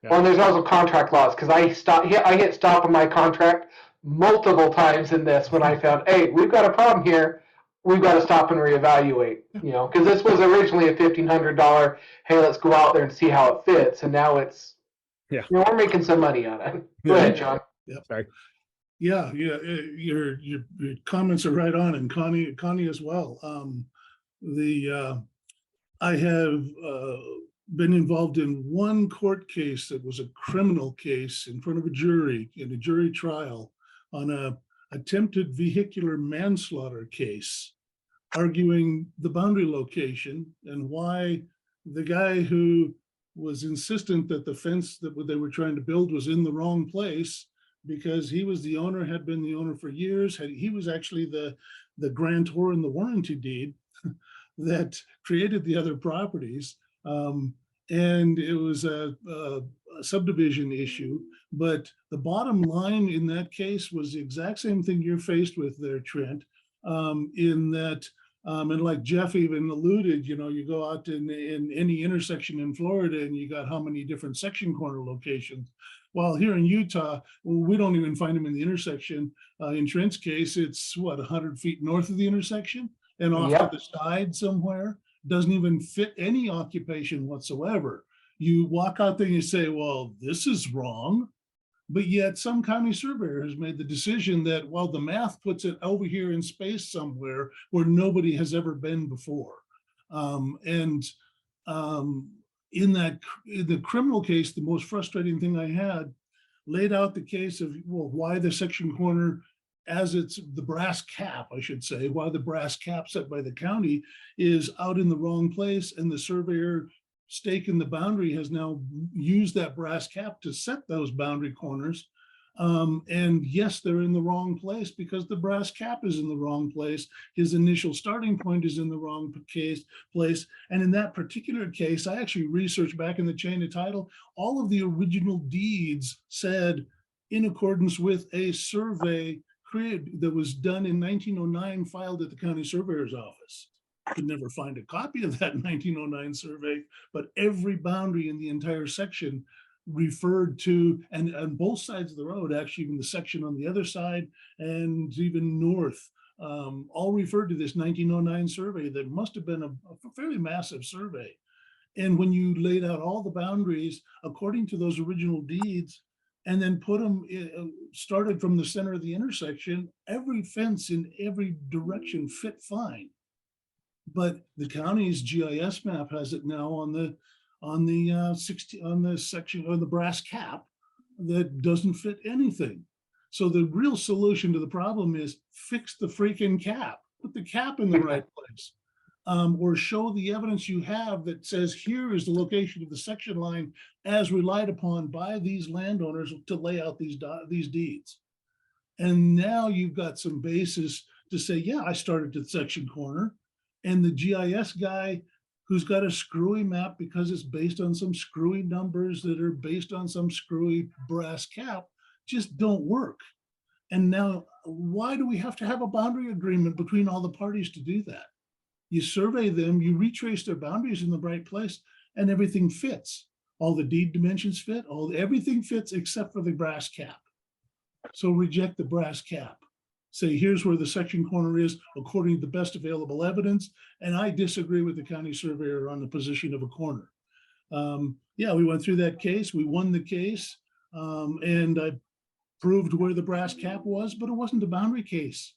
Well, and there's also contract laws, because I hit stop on my contract multiple times in this when I found, hey, we've got a problem here. We've got to stop and reevaluate, because this was originally a $1,500, hey, let's go out there and see how it fits. And now it's, we're making some money on it. Go ahead, John. Yeah. Sorry. Yeah. Your comments are right on, and Connie as well. I have been involved in one court case that was a criminal case in front of a jury in a jury trial on a attempted vehicular manslaughter case, arguing the boundary location and why the guy who was insistent that the fence that they were trying to build was in the wrong place, because he was the owner, had been the owner for years. He was actually the grantor in the warranty deed that created the other properties. And it was a subdivision issue. But the bottom line in that case was the exact same thing you're faced with there, Trent, in that, and like Jeff even alluded, you go out in any intersection in Florida and you got how many different section corner locations. While here in Utah, we don't even find them in the intersection. In Trent's case, it's 100 feet north of the intersection and off to the side somewhere. Doesn't even fit any occupation whatsoever. You walk out there and you say, well, this is wrong. But yet some county surveyor has made the decision that, well, the math puts it over here in space somewhere where nobody has ever been before. In the criminal case, the most frustrating thing I had laid out the case of, well, why the section corner, as it's the brass cap, I should say, why the brass cap set by the county is out in the wrong place, and the surveyor staking the boundary has now used that brass cap to set those boundary corners. And yes, they're in the wrong place because the brass cap is in the wrong place. His initial starting point is in the wrong place. And in that particular case, I actually researched back in the chain of title, all of the original deeds said in accordance with a survey created that was done in 1909, filed at the county surveyor's office. Could never find a copy of that 1909 survey, but every boundary in the entire section referred to, and on both sides of the road, actually even the section on the other side and even north, all referred to this 1909 survey that must have been a fairly massive survey. And when you laid out all the boundaries according to those original deeds, and then put them, started from the center of the intersection, every fence in every direction fit fine. But the county's GIS map has it now on the section or the brass cap that doesn't fit anything. So the real solution to the problem is fix the freaking cap, put the cap in the right place, or show the evidence you have that says here is the location of the section line as relied upon by these landowners to lay out these deeds. And now you've got some basis to say, yeah, I started at section corner. And the GIS guy who's got a screwy map because it's based on some screwy numbers that are based on some screwy brass cap just don't work. And now, why do we have to have a boundary agreement between all the parties to do that? You survey them, you retrace their boundaries in the right place, and everything fits. All the deed dimensions fit, everything fits except for the brass cap. So reject the brass cap. Say, here's where the section corner is according to the best available evidence, and I disagree with the county surveyor on the position of a corner. Yeah, we went through that case, we won the case, and I proved where the brass cap was, but it wasn't a boundary case.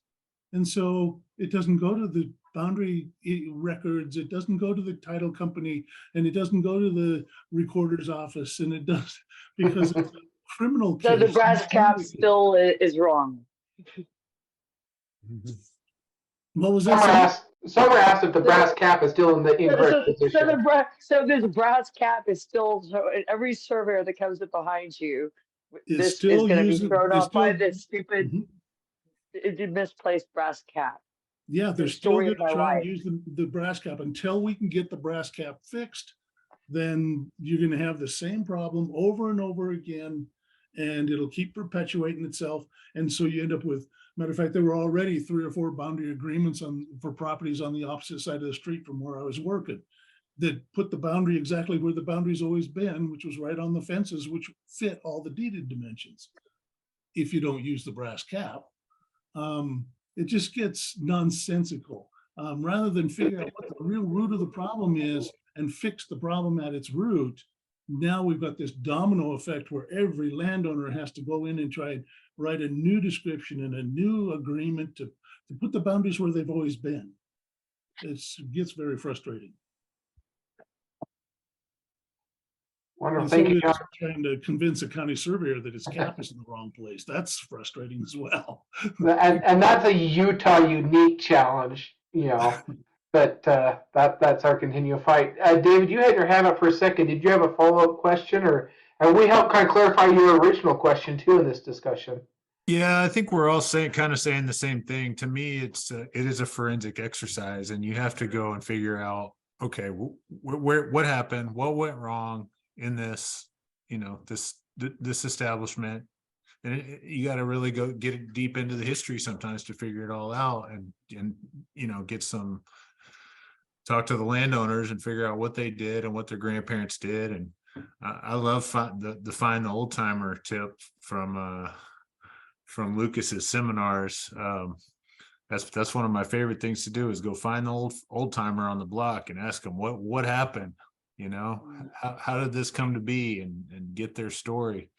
And so it doesn't go to the boundary records, it doesn't go to the title company, and it doesn't go to the recorder's office, and it does because it's a criminal case. So the brass cap still is wrong. What was that? Someone asked if the brass cap is still in the incorrect position. So this brass cap is still, so every surveyor that comes up behind you, this is going to be thrown off by this stupid, misplaced brass cap. Yeah, they're still going to try and use the brass cap until we can get the brass cap fixed. Then you're going to have the same problem over and over again, and it'll keep perpetuating itself. And so you end up with, matter of fact, there were already 3 or 4 boundary agreements for properties on the opposite side of the street from where I was working that put the boundary exactly where the boundary's always been, which was right on the fences, which fit all the deeded dimensions. If you don't use the brass cap, it just gets nonsensical. Rather than figure out what the real root of the problem is and fix the problem at its root, now we've got this domino effect where every landowner has to go in and try and write a new description and a new agreement to put the boundaries where they've always been. It gets very frustrating. Wonderful. And Thank so you, John. trying to convince a county surveyor that his cap is in the wrong place. That's frustrating as well. And that's a Utah unique challenge, you know. But that's our continual fight. David, you had your hand up for a second. Did you have a follow-up question, or we helped kind of clarify your original question too in this discussion? Yeah, I think we're all kind of saying the same thing. To me, it is a forensic exercise, and you have to go and figure out, okay, what happened, what went wrong in this, this establishment, and you got to really go get deep into the history sometimes to figure it all out, and get some. Talk to the landowners and figure out what they did and what their grandparents did. And I love the find the old timer tip from Lucas's seminars. That's one of my favorite things to do is go find the old timer on the block and ask them what happened, how did this come to be, and get their story.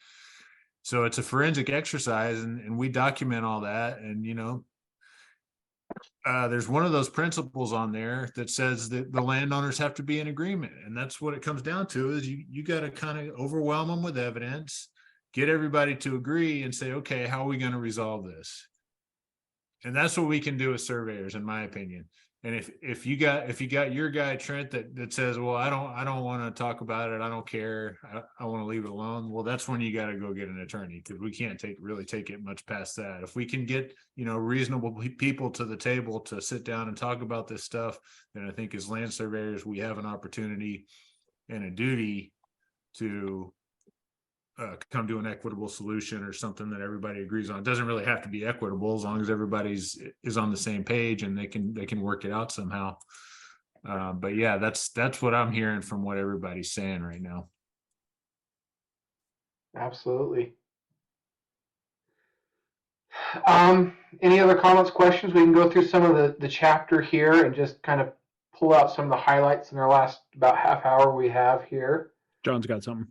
So it's a forensic exercise, and we document all that. And there's one of those principles on there that says that the landowners have to be in agreement. And that's what it comes down to is you got to kind of overwhelm them with evidence, get everybody to agree and say, okay, how are we going to resolve this? And that's what we can do as surveyors, in my opinion. And if you got your guy Trent that says, well, I don't want to talk about it, I don't care, I want to leave it alone. Well, that's when you got to go get an attorney, because we can't really take it much past that. If we can get reasonable people to the table to sit down and talk about this stuff, then I think as land surveyors we have an opportunity and a duty to come to an equitable solution or something that everybody agrees on. It doesn't really have to be equitable as long as everybody's on the same page and they can work it out somehow. But yeah, that's what I'm hearing from what everybody's saying right now. Absolutely. Any other comments, questions? We can go through some of the chapter here and just kind of pull out some of the highlights in our last about half hour we have here. John's got something.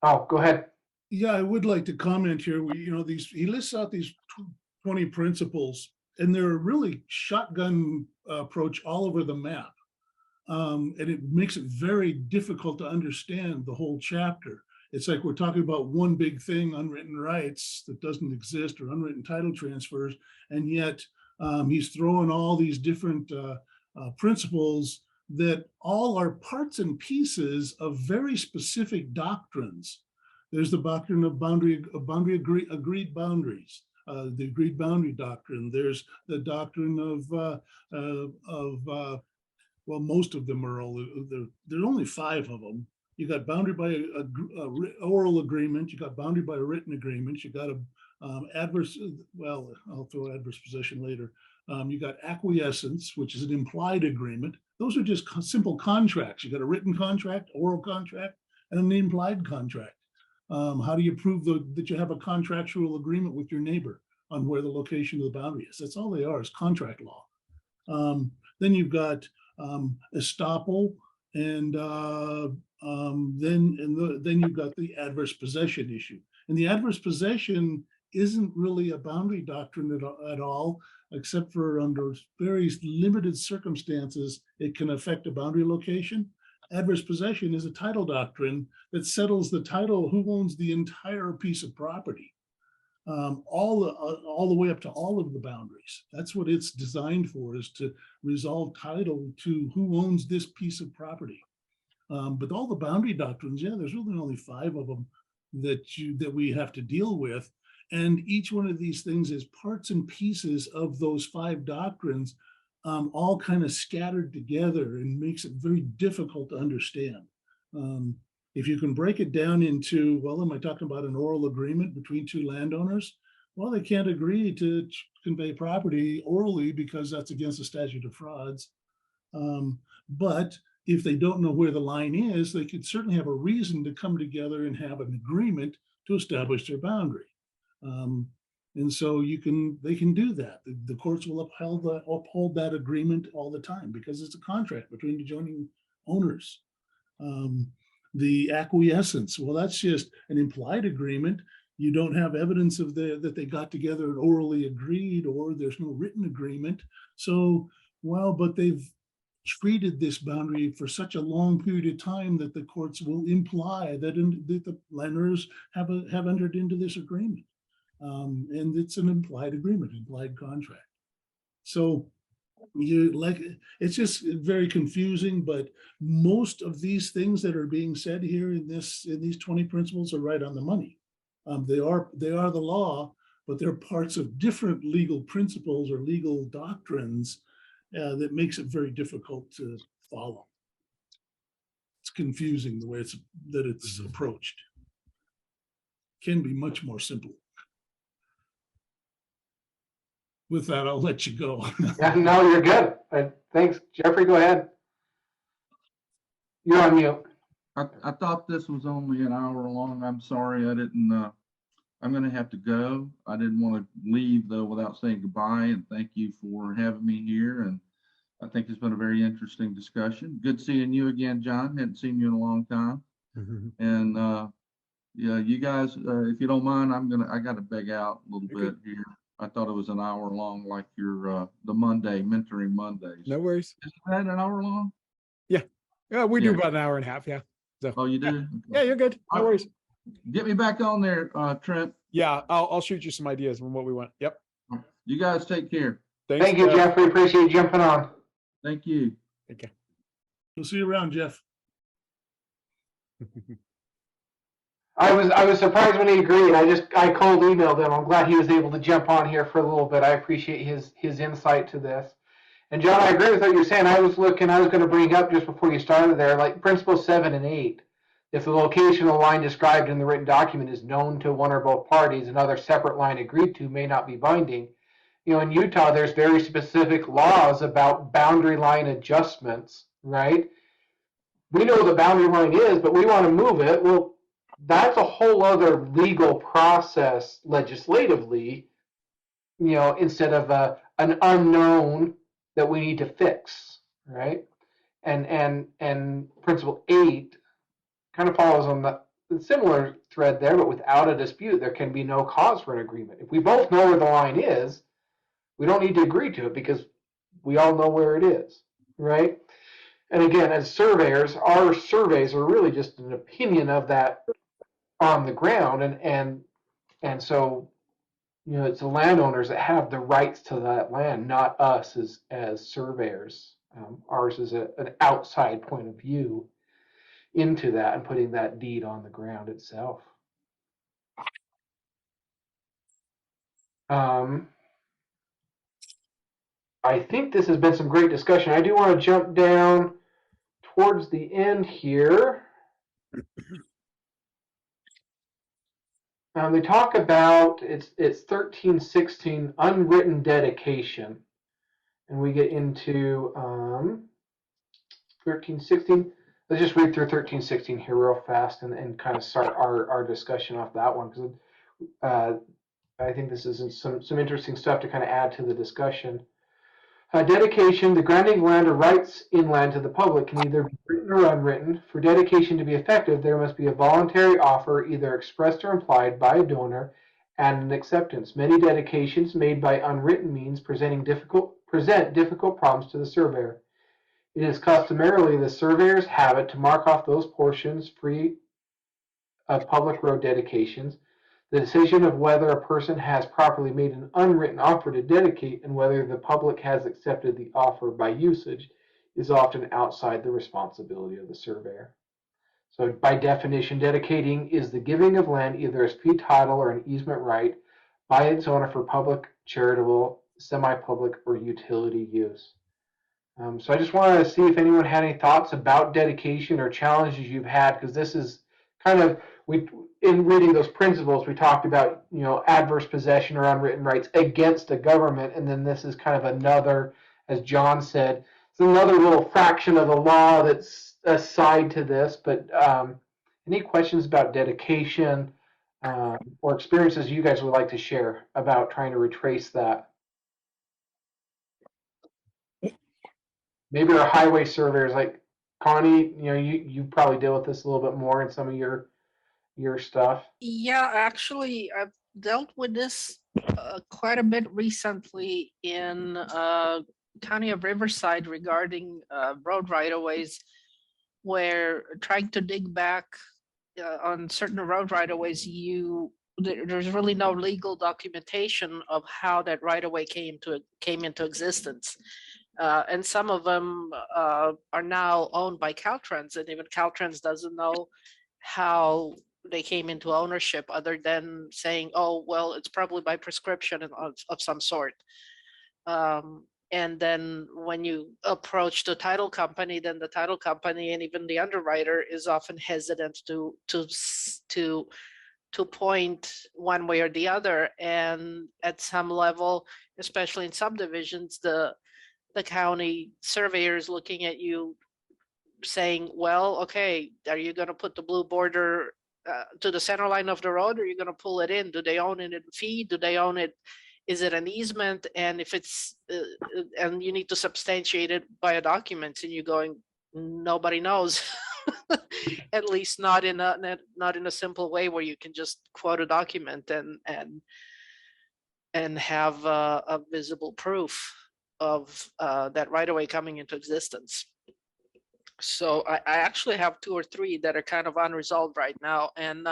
Oh, go ahead. Yeah, I would like to comment here. He lists out these 20 principles, and they're a really shotgun approach all over the map. And it makes it very difficult to understand the whole chapter. It's like we're talking about one big thing, unwritten rights that doesn't exist, or unwritten title transfers, and yet he's throwing all these different principles that all are parts and pieces of very specific doctrines. There's the doctrine of agreed boundaries. the agreed boundary doctrine. There's the doctrine well, most of them are all, there are only 5 of them. You got boundary by a oral agreement, you got boundary by a written agreement, you got a adverse, well, I'll throw adverse possession later. You got acquiescence, which is an implied agreement. Those are just simple contracts. You got a written contract, oral contract, and an implied contract. How do you prove that you have a contractual agreement with your neighbor on where the location of the boundary is? That's all they are, is contract law. Then you've got estoppel, and then you've got the adverse possession issue. And the adverse possession isn't really a boundary doctrine at all, except for under very limited circumstances, it can affect a boundary location. Adverse possession is a title doctrine that settles the title, who owns the entire piece of property, all the way up to all of the boundaries. That's what it's designed for, is to resolve title to who owns this piece of property. But all the boundary doctrines, yeah, there's really only 5 of them that we have to deal with. And each one of these things is parts and pieces of those 5 doctrines, all kind of scattered together, and makes it very difficult to understand. If you can break it down into, well, am I talking about an oral agreement between 2 landowners? Well, they can't agree to convey property orally because that's against the statute of frauds. But if they don't know where the line is, they could certainly have a reason to come together and have an agreement to establish their boundary. And so they can do that. The courts will uphold that agreement all the time because it's a contract between adjoining owners. The acquiescence, well, that's just an implied agreement. You don't have evidence of that they got together and orally agreed, or there's no written agreement. So, well, but they've treated this boundary for such a long period of time that the courts will imply that the landowners have entered into this agreement. And it's an implied agreement, implied contract. So it's just very confusing, but most of these things that are being said here in these 20 principles are right on the money. They are the law, but they're parts of different legal principles or legal doctrines that makes it very difficult to follow. It's confusing the way it's approached. Can be much more simple. With that, I'll let you go. Yeah, no, you're good. Thanks, Jeffrey. Go ahead. You're on mute. I thought this was only an hour long. I'm sorry, I didn't. I'm going to have to go. I didn't want to leave though without saying goodbye and thank you for having me here. And I think it's been a very interesting discussion. Good seeing you again, John. Hadn't seen you in a long time. Mm-hmm. And yeah, you guys, if you don't mind, I got to beg out a little bit here. I thought it was an hour long, like your the mentoring Mondays. No worries. Is that an hour long? Yeah. Yeah, we do about an hour and a half. Yeah. So. Oh, you do? Yeah, okay. Yeah, you're good. No worries. Get me back on there, Trent. Yeah, I'll shoot you some ideas on what we want. Yep. You guys take care. Thanks, Thank you, Jeffrey. Appreciate you jumping on. Thank you. Okay. We'll see you around, Jeff. I was surprised when he agreed. I cold emailed him. I'm glad he was able to jump on here for a little bit. I appreciate his insight to this. And John, I agree with what you're saying. I was going to bring up just before you started there, like principles 7 and 8. If the location of the line described in the written document is known to one or both parties, another separate line agreed to may not be binding. You know, in Utah, there's very specific laws about boundary line adjustments, right? We know the boundary line is, but we want to move it. Well, that's a whole other legal process legislatively, you know, instead of an unknown that we need to fix, right? And principle 8 kind of follows on the similar thread there, but without a dispute, there can be no cause for an agreement. If we both know where the line is, we don't need to agree to it because we all know where it is, right? And again, as surveyors, our surveys are really just an opinion of that on the ground, and so, you know, it's the landowners that have the rights to that land, not us as surveyors. Ours is an outside point of view into that and putting that deed on the ground itself. I think this has been some great discussion. I do want to jump down towards the end here. They talk about it's 1316 unwritten dedication, and we get into 1316. Let's just read through 1316 here real fast and kind of start our discussion off that one, because I think this is some interesting stuff to kind of add to the discussion. Dedication, the granting of land or rights in land to the public can either be written or unwritten. For dedication to be effective, there must be a voluntary offer, either expressed or implied, by a donor, and an acceptance. Many dedications made by unwritten means present difficult problems to the surveyor. It is customarily the surveyor's habit to mark off those portions free of public road dedications. The decision of whether a person has properly made an unwritten offer to dedicate and whether the public has accepted the offer by usage is often outside the responsibility of the surveyor. So by definition, dedicating is the giving of land either as fee title or an easement right by its owner for public, charitable, semi-public, or utility use. So I just wanted to see if anyone had any thoughts about dedication or challenges you've had, because this is kind of, in reading those principles, we talked about, adverse possession or unwritten rights against a government, and then this is kind of another, as John said, it's another little fraction of the law that's aside to this. But any questions about dedication or experiences you guys would like to share about trying to retrace that? Maybe our highway surveyors, like Connie, you probably deal with this a little bit more in some of your stuff. Yeah, actually, I've dealt with this quite a bit recently in county of Riverside regarding road right-of-ways, where trying to dig back on certain road right-of-ways, there's really no legal documentation of how that right-of-way came into existence. And some of them are now owned by Caltrans, and even Caltrans doesn't know how they came into ownership, other than saying, oh, well, it's probably by prescription of some sort. And then when you approach the title company, then the title company and even the underwriter is often hesitant to point one way or the other. And at some level, especially in subdivisions, the county surveyor is looking at you saying, well, okay, are you going to put the blue border to the center line of the road, or are you going to pull it in? Do they own it in fee? Do they own it? Is it an easement? And if it's, and you need to substantiate it by a document, and you're going, nobody knows. At least not in a simple way where you can just quote a document and have a visible proof of that right away coming into existence. So I actually have 2 or 3 that are kind of unresolved right now, and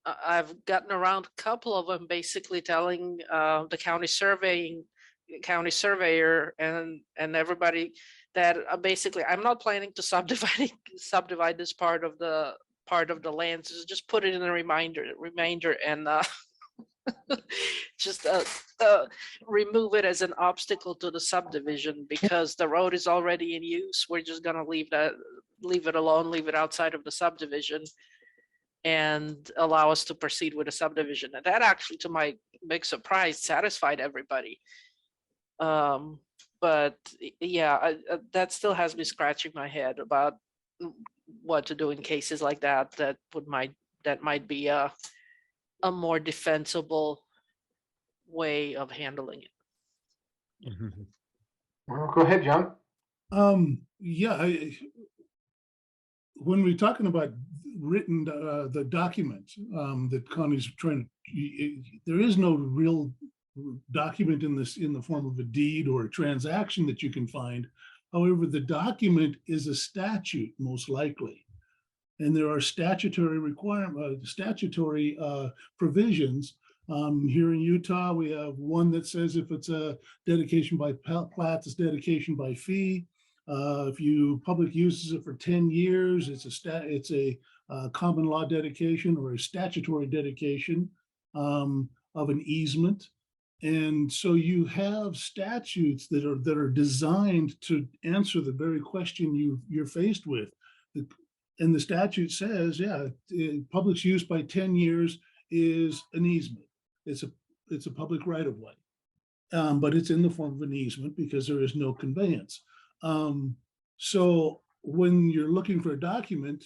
I've gotten around a couple of them, basically telling the county surveyor and everybody that basically I'm not planning to subdivide this part of the land. So just put it in a remainder and just remove it as an obstacle to the subdivision, because the road is already in use. We're just going to leave it alone, leave it outside of the subdivision, and allow us to proceed with a subdivision. And that actually, to my big surprise, satisfied everybody. But yeah, that still has me scratching my head about what to do in cases like that. That might be a more defensible way of handling it. Well, go ahead, John. Yeah, when we're talking about written the documents that Connie's trying to, there is no real document in the form of a deed or a transaction that you can find. However, the document is a statute, most likely. And there are statutory provisions. Here in Utah, we have one that says if it's a dedication by plat, it's dedication by fee. If you public uses it for 10 years, it's a common law dedication or a statutory dedication of an easement. And so you have statutes that are designed to answer the very question you're faced with. And the statute says, yeah, public's use by 10 years is an easement. It's a public right of way. But it's in the form of an easement because there is no conveyance. So when you're looking for a document,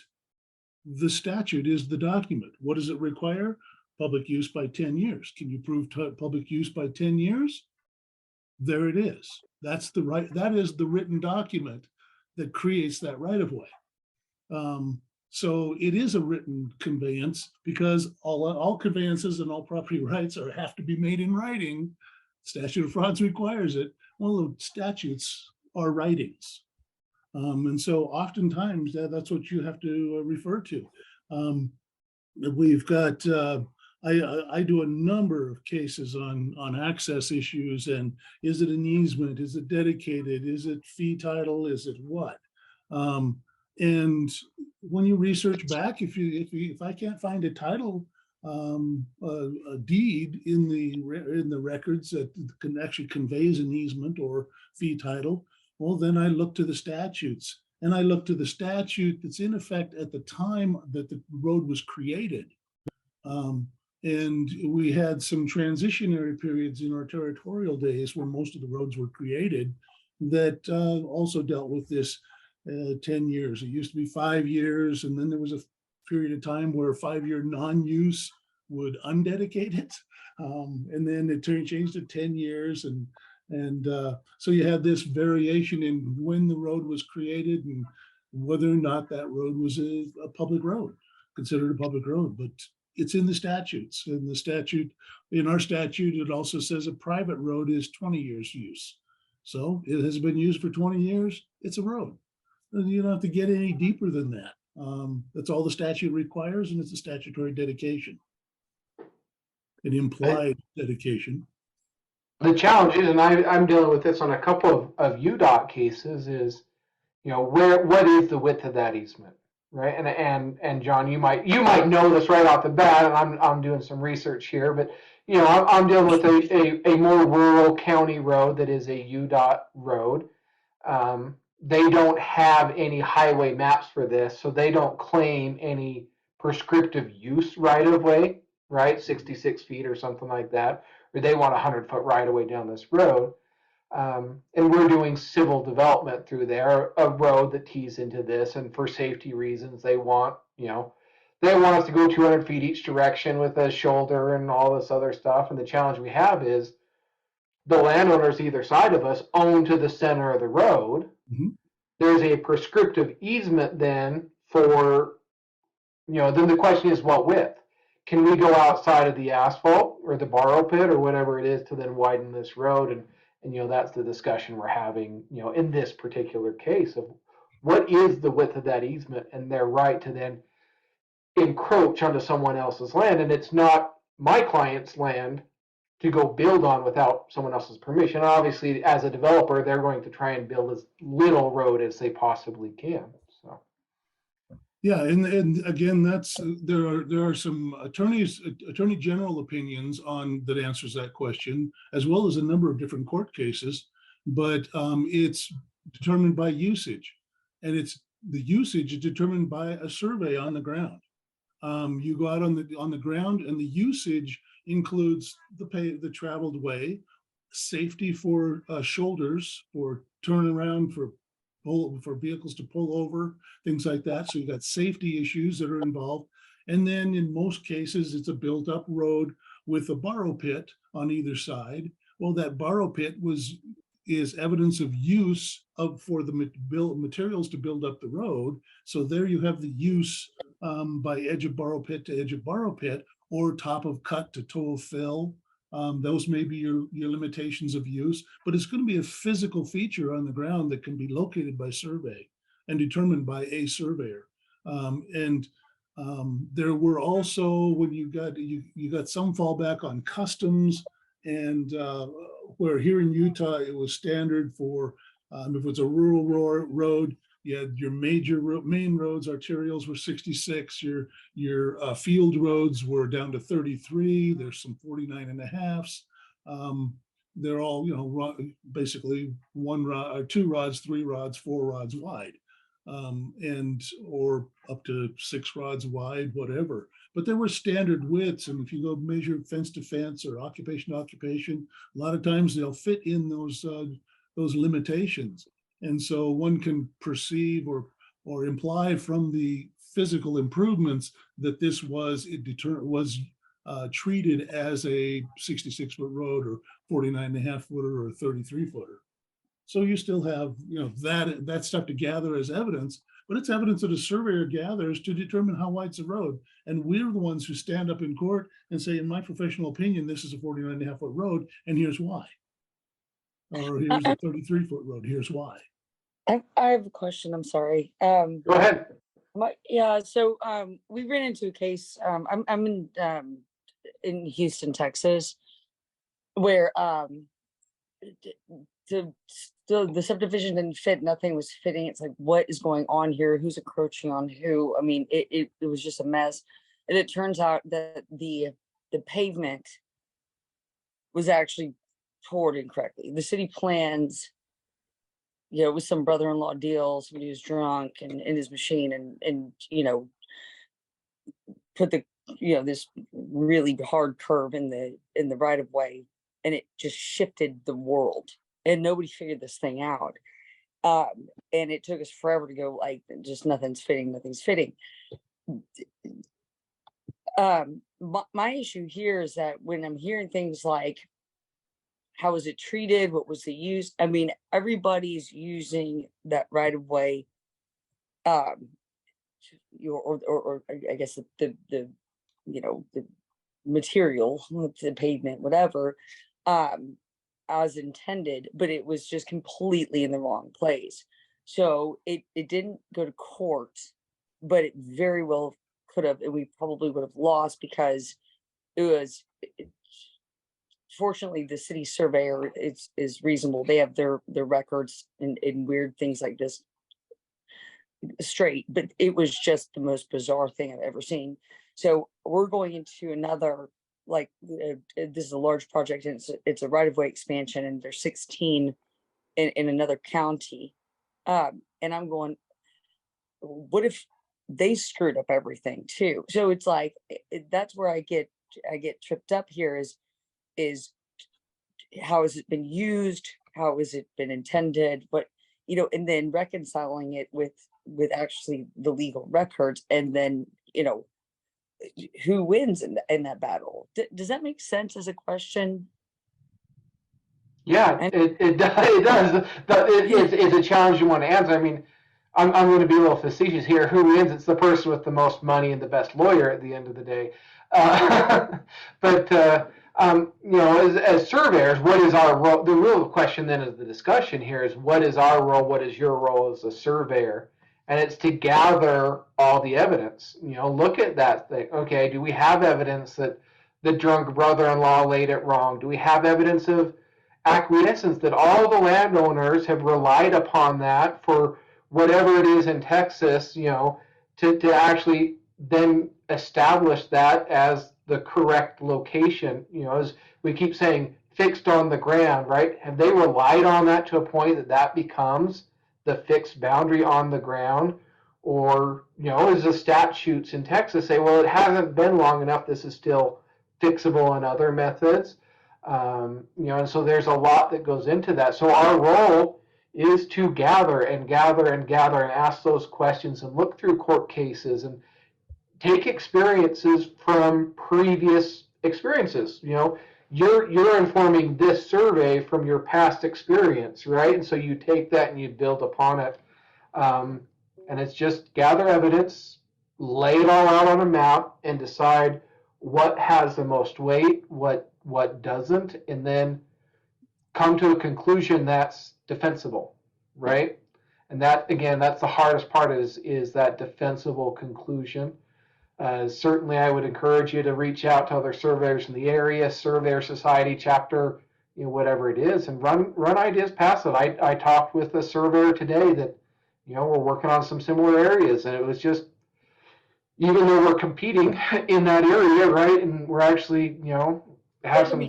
the statute is the document. What does it require? Public use by 10 years. Can you prove public use by 10 years? There it is. That's the right, that is the written document that creates that right of way. So it is a written conveyance because all conveyances and all property rights have to be made in writing. Statute of frauds requires it. Well, the statutes are writings. And so oftentimes that's what you have to refer to. We've got, I do a number of cases on access issues, and is it an easement? Is it dedicated? Is it fee title? Is it what? And when you research back, if I can't find a title, a deed in the records that can actually conveys an easement or fee title, well, then I look to the statutes, and I look to the statute that's in effect at the time that the road was created. And we had some transitionary periods in our territorial days when most of the roads were created that also dealt with this 10 years. It used to be 5 years, and then there was a period of time where 5-year non-use would undedicate it. And then it changed to 10 years. And so you had this variation in when the road was created and whether or not that road was a public road, considered a public road. But it's in the statutes. In our statute, it also says a private road is 20 years use. So it has been used for 20 years, it's a road. And you don't have to get any deeper than that. That's all the statute requires, and it's a statutory dedication. An implied dedication. The challenge is, and I'm dealing with this on a couple of UDOT cases, is, what is the width of that easement, right? And John, you might know this right off the bat, and I'm doing some research here, but I'm dealing with a more rural county road that is a UDOT road. They don't have any highway maps for this, so they don't claim any prescriptive use right of way, right? 66 feet or something like that, or they want 100-foot right of way down this road. And we're doing civil development through there, a road that tees into this, and for safety reasons, they want us to go 200 feet each direction with a shoulder and all this other stuff. And the challenge we have is the landowners either side of us own to the center of the road. Mm-hmm. There's a prescriptive easement then for, then the question is what width? Can we go outside of the asphalt or the borrow pit or whatever it is to then widen this road? And that's the discussion we're having, in this particular case of what is the width of that easement and their right to then encroach onto someone else's land. And it's not my client's land to go build on without someone else's permission. Obviously, as a developer, they're going to try and build as little road as they possibly can. So, yeah, and again, there are some attorney general opinions on that answers that question, as well as a number of different court cases. But it's determined by usage, and the usage is determined by a survey on the ground. You go out on the ground, and the usage includes the traveled way, safety for shoulders, for turnaround, for vehicles to pull over, things like that. So you've got safety issues that are involved. And then in most cases, it's a built up road with a borrow pit on either side. Well, that borrow pit is evidence of use for the materials to build up the road. So there you have the use by edge of borrow pit to edge of borrow pit, or top of cut to toe of fill. Those may be your limitations of use, but it's going to be a physical feature on the ground that can be located by survey and determined by a surveyor. There were also, when you got some fallback on customs, and where here in Utah it was standard for if it's a rural road, you had your main roads, arterials were 66. Your field roads were down to 33. There's some 49.5s. They're all, basically 1 rod or 2 rods, 3 rods, 4 rods wide, or up to 6 rods wide, whatever. But there were standard widths, and if you go measure fence to fence or occupation to occupation, a lot of times they'll fit in those limitations. And so one can perceive or imply from the physical improvements that this was treated as a 66-foot road or 49.5 footer or 33 footer. So you still have, that stuff to gather as evidence, but it's evidence that a surveyor gathers to determine how wide's the road. And we're the ones who stand up in court and say, in my professional opinion, this is a 49.5-foot road, and here's why. Or here's a 33-foot road, here's why. I have a question, I'm sorry. Go ahead. So we ran into a case, I'm in Houston, Texas, where the subdivision didn't fit, nothing was fitting. It's like, what is going on here? Who's encroaching on who? I mean, it was just a mess. And it turns out that the pavement was actually poured incorrectly. The city plans, with some brother-in-law deal, somebody was drunk and in his machine and put the this really hard curve in the right of way, and it just shifted the world, and nobody figured this thing out. And it took us forever to go, like, just nothing's fitting. My issue here is that when I'm hearing things like, how was it treated? What was the use? I mean, everybody's using that right of way, or I guess the material, the pavement, whatever, as intended, but it was just completely in the wrong place. So it didn't go to court, but it very well could have, and we probably would have lost because fortunately the city surveyor is reasonable. They have their records and weird things like this straight, but it was just the most bizarre thing I've ever seen. So we're going into another, this is a large project, and it's a right-of-way expansion, and there's 16 in another county. And I'm going, what if they screwed up everything too? So it's like, that's where I get tripped up here is how has it been used? How has it been intended? But, and then reconciling it with actually the legal records, and then, who wins in that battle? Does that make sense as a question? Yeah, it does. It's a challenge you want to answer. I mean, I'm going to be a little facetious here. Who wins? It's the person with the most money and the best lawyer at the end of the day. But as surveyors, what is our role? The real question then is the discussion here is, what is our role? What is your role as a surveyor? And it's to gather all the evidence. Look at that thing. Okay, do we have evidence that the drunk brother-in-law laid it wrong? Do we have evidence of acquiescence, that all the landowners have relied upon that for whatever it is in Texas, to actually then establish that as the correct location, as we keep saying, fixed on the ground, right? Have they relied on that to a point that becomes the fixed boundary on the ground? Or, as the statutes in Texas say, well, it hasn't been long enough, this is still fixable in other methods. And so there's a lot that goes into that. So our role is to gather and ask those questions and look through court cases and take experiences from previous experiences. You're informing this survey from your past experience, right? And so you take that and you build upon it. And it's just gather evidence, lay it all out on a map, and decide what has the most weight, what doesn't, and then come to a conclusion that's defensible, right? And that, again, that's the hardest part, is that defensible conclusion. Certainly, I would encourage you to reach out to other surveyors in the area, Surveyor Society chapter, whatever it is, and run ideas past it. I talked with a surveyor today that, we're working on some similar areas, and it was just, even though we're competing in that area, right, and we're actually, have some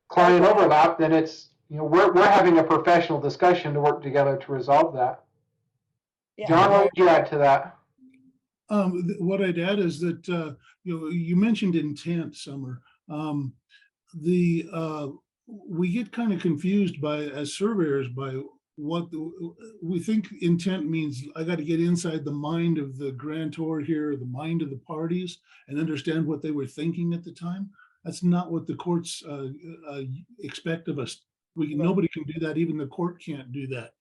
client overlap, then it's, we're having a professional discussion to work together to resolve that. Yeah. John, what would you add to that? What I'd add is that, you mentioned intent, Summer. We get kind of confused as surveyors by what we think intent means. I got to get inside the mind of the grantor here, the mind of the parties, and understand what they were thinking at the time. That's not what the courts expect of us. Nobody can do that. Even the court can't do that.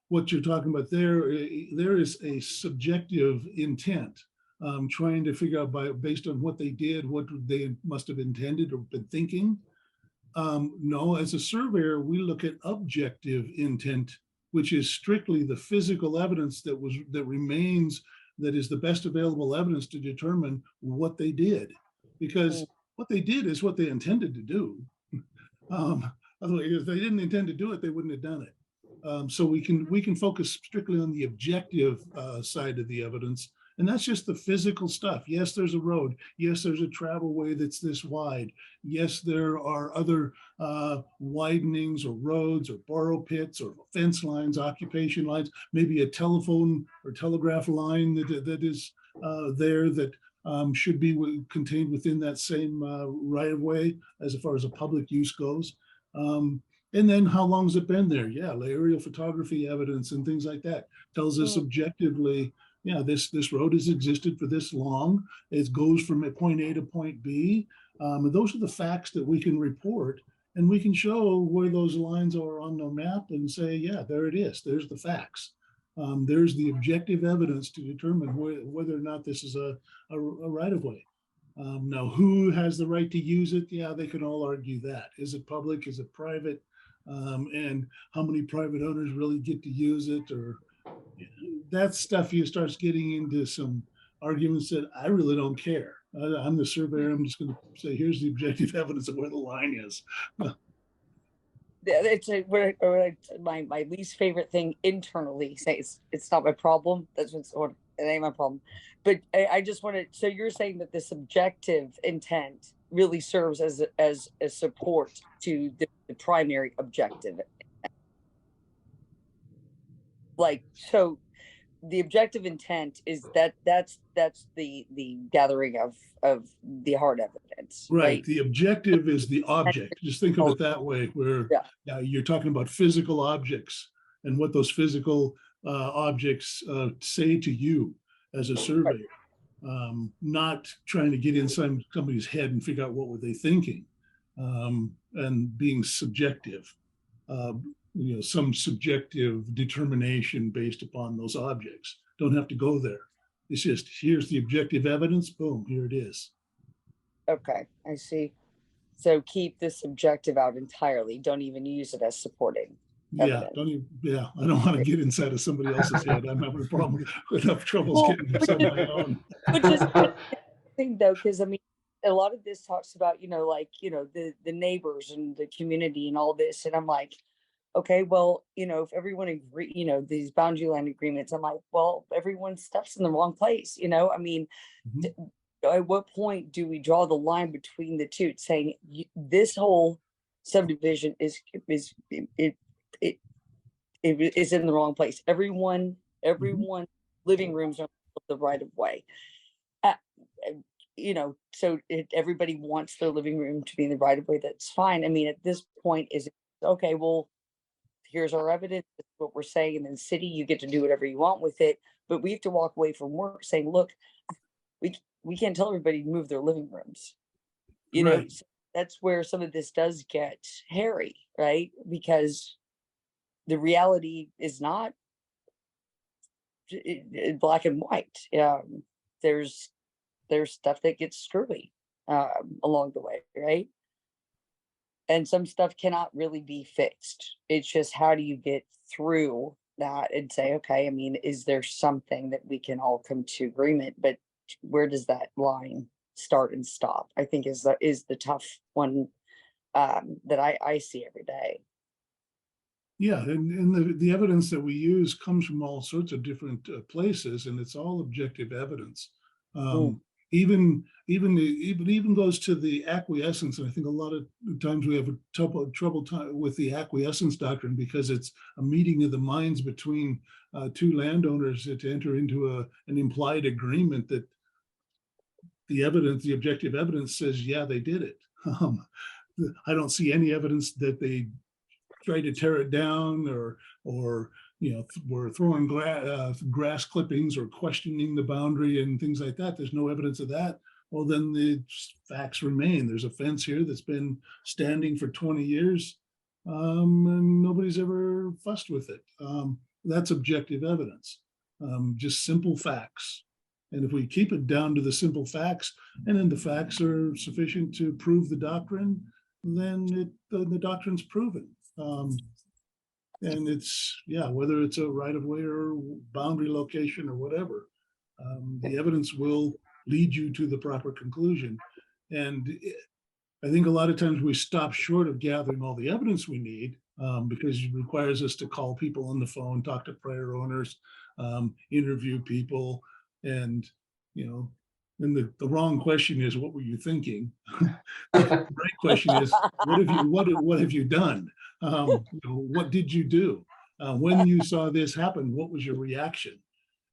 What you're talking about there is a subjective intent, trying to figure out based on what they did, what they must have intended or been thinking. No, as a surveyor, we look at objective intent, which is strictly the physical evidence that remains, that is the best available evidence to determine what they did, because what they did is what they intended to do. Otherwise, if they didn't intend to do it, they wouldn't have done it. So we can focus strictly on the objective side of the evidence, and that's just the physical stuff. Yes, there's a road. Yes, there's a travel way that's this wide. Yes, there are other widenings or roads or borrow pits or fence lines, occupation lines, maybe a telephone or telegraph line that is there that should be contained within that same right of way as far as a public use goes. And then how long has it been there? Yeah, aerial photography evidence and things like that tells us objectively, yeah, this road has existed for this long. It goes from point A to point B. And those are the facts that we can report, and we can show where those lines are on the map and say, yeah, there it is. There's the facts. There's the objective evidence to determine whether or not this is a right of way. Now, who has the right to use it? Yeah, they can all argue that. Is it public? Is it private? And how many private owners really get to use it? Or that stuff, you start getting into some arguments that I really don't care. I'm the surveyor. I'm just going to say, here's the objective evidence of where the line is. It's my least favorite thing internally. Say it's not my problem. That's what it ain't my problem. But I just want to. So you're saying that the subjective intent really serves as a support to the primary objective. Like, so the objective intent is that's the gathering of the hard evidence. Right. The objective is the object. Just think of it that way, where you're talking about physical objects and what those physical objects say to you as a surveyor. Not trying to get inside somebody's head and figure out what were they thinking, and being subjective, some subjective determination based upon those objects. Don't have to go there. It's just, here's the objective evidence, boom, here it is. Okay, I see. So keep the subjective out entirely. Don't even use it as supporting evidence. I don't want to get inside of somebody else's head. I'm having a problem, enough troubles getting inside my own. Which is thing though, because I mean, a lot of this talks about, the neighbors and the community and all this. And I'm like, okay, well, if everyone agree, these boundary line agreements, I'm like, well, everyone's stuff's in the wrong place. I mean, at what point do we draw the line between the two, saying this whole subdivision is in the wrong place? Everyone living rooms are the right of way. So everybody wants their living room to be in the right of way. That's fine. I mean, at this point, is it okay? Well, here's our evidence. This is what we're saying. And then city, you get to do whatever you want with it. But we have to walk away from work saying, look, we can't tell everybody to move their living rooms. So that's where some of this does get hairy, right? Because the reality is not black and white. There's stuff that gets screwy along the way, right? And some stuff cannot really be fixed. It's just, how do you get through that and say, okay, I mean, is there something that we can all come to agreement? But where does that line start and stop? I think is the tough one that I see every day. Yeah, and the evidence that we use comes from all sorts of different places, and it's all objective evidence. even goes to the acquiescence. And I think a lot of times we have a trouble time with the acquiescence doctrine because it's a meeting of the minds between two landowners to enter into an implied agreement that the evidence, the objective evidence says, yeah, they did it. I don't see any evidence that they tried to tear it down or were throwing grass clippings or questioning the boundary and things like that. There's no evidence of that. Well, then the facts remain. There's a fence here that's been standing for 20 years and nobody's ever fussed with it. That's objective evidence, just simple facts. And if we keep it down to the simple facts, and then the facts are sufficient to prove the doctrine, then the doctrine's proven. And it's, yeah, whether it's a right-of-way or boundary location or whatever, the evidence will lead you to the proper conclusion. And I think a lot of times we stop short of gathering all the evidence we need because it requires us to call people on the phone, talk to prior owners, interview people, and then the wrong question is, what were you thinking? The right question is, what have you done? What did you do? When you saw this happen, what was your reaction?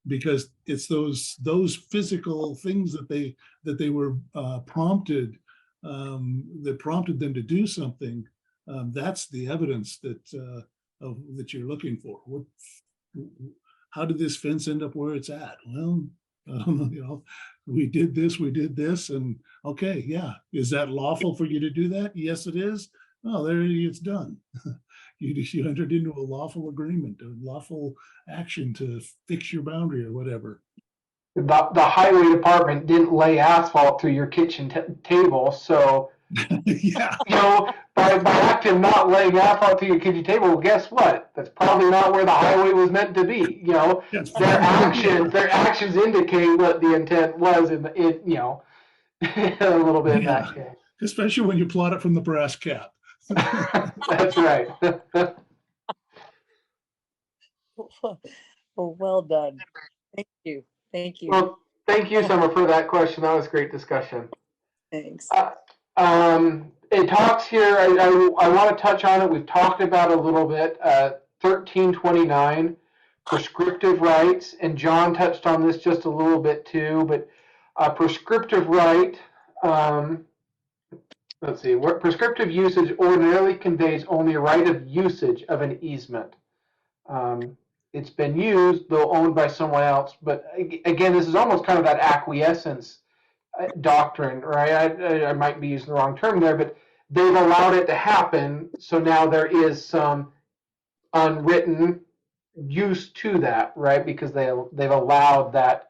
Because it's those physical things that they were prompted, that prompted them to do something. That's the evidence that you're looking for. How did this fence end up where it's at? Well, we did this, and okay, yeah. Is that lawful for you to do that? Yes, it is. Oh, there it's done. You entered into a lawful agreement, a lawful action to fix your boundary or whatever. The highway department didn't lay asphalt through your kitchen table, so Yeah. By acting not laying asphalt through your kitchen table, well, guess what? That's probably not where the highway was meant to be. Their actions indicate what the intent was in a little bit in that case. Especially when you plot it from the brass cap. That's right. Well done. Thank you. Well, thank you, Summer, for that question. That was a great discussion. Thanks. It talks here, I want to touch on it. We've talked about it a little bit. 1329, prescriptive rights, and John touched on this just a little bit too, but prescriptive right, let's see, prescriptive usage ordinarily conveys only a right of usage of an easement. It's been used, though owned by someone else, but again, this is almost kind of that acquiescence doctrine, right? I might be using the wrong term there, but they've allowed it to happen, so now there is some unwritten use to that, right? Because they've allowed that,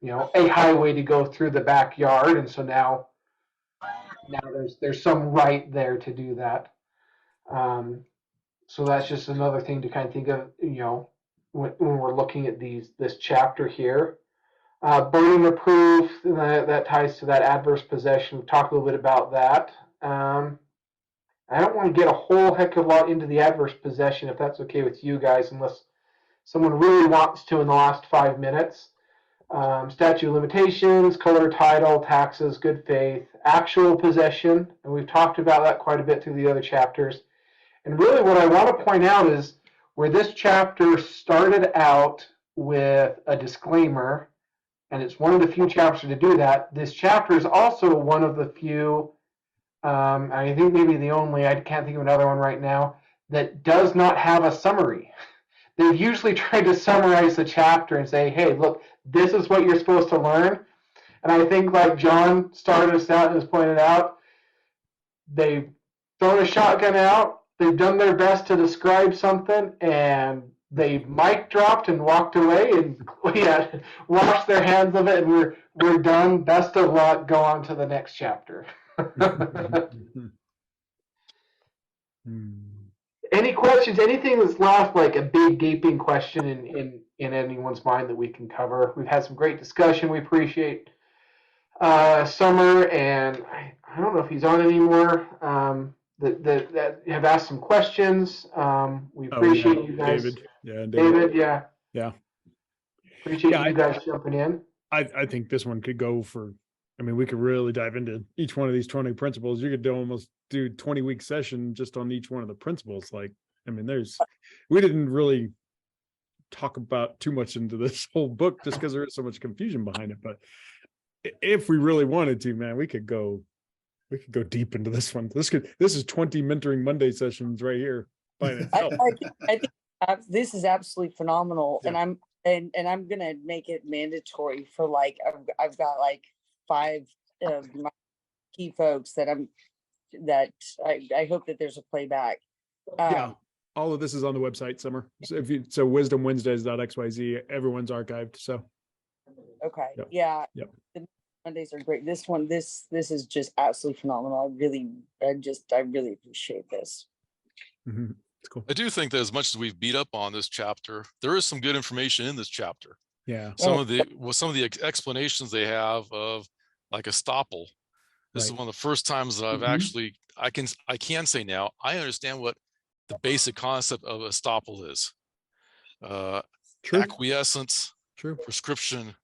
a highway to go through the backyard, and so now there's some right there to do that. So that's just another thing to kind of think of, when we're looking at this chapter here. Burden of proof, that ties to that adverse possession. We've talked a little bit about that. I don't want to get a whole heck of a lot into the adverse possession, if that's okay with you guys, unless someone really wants to in the last 5 minutes. Statute of limitations, color, title, taxes, good faith, actual possession, and we've talked about that quite a bit through the other chapters. And really what I want to point out is where this chapter started out with a disclaimer, and it's one of the few chapters to do that. This chapter is also one of the few, I think maybe the only, I can't think of another one right now, that does not have a summary. They've usually tried to summarize the chapter and say, hey, look, this is what you're supposed to learn. And I think like John started us out and has pointed out, they've thrown a shotgun out, they've done their best to describe something, and they mic dropped and walked away and washed their hands of it, and we're done. Best of luck. Go on to the next chapter. Any questions? Anything that's left, like a big gaping question in anyone's mind that we can cover? We've had some great discussion. We appreciate Summer, and I don't know if he's on anymore. That have asked some questions. We appreciate you guys. David, yeah. Appreciate you guys jumping in. I think this one could go for I mean, we could really dive into each one of these 20 principles. You could almost do 20-week session just on each one of the principles. Like, I mean, we didn't really talk about too much into this whole book just because there is so much confusion behind it. But if we really wanted to, man, we could go deep into this one. This is 20 mentoring Monday sessions right here by itself. I think this is absolutely phenomenal, Yeah. and I'm gonna make it mandatory for like I've got like 5 of my key folks that I hope that there's a playback. Yeah, all of this is on the website, Summer. So wisdomwednesdays.xyz, everyone's archived. So Okay. Yep. Yeah. Yep. The Mondays are great. This one, this is just absolutely phenomenal. I really appreciate this. mhm, it's cool. I do think that as much as we've beat up on this chapter, there is some good information in this chapter. Yeah, Some of the explanations they have of like estoppel. This is Right. one of the first times that I've Mhm. actually I can say now I understand what the basic concept of estoppel is. true, Acquiescence, true. prescription,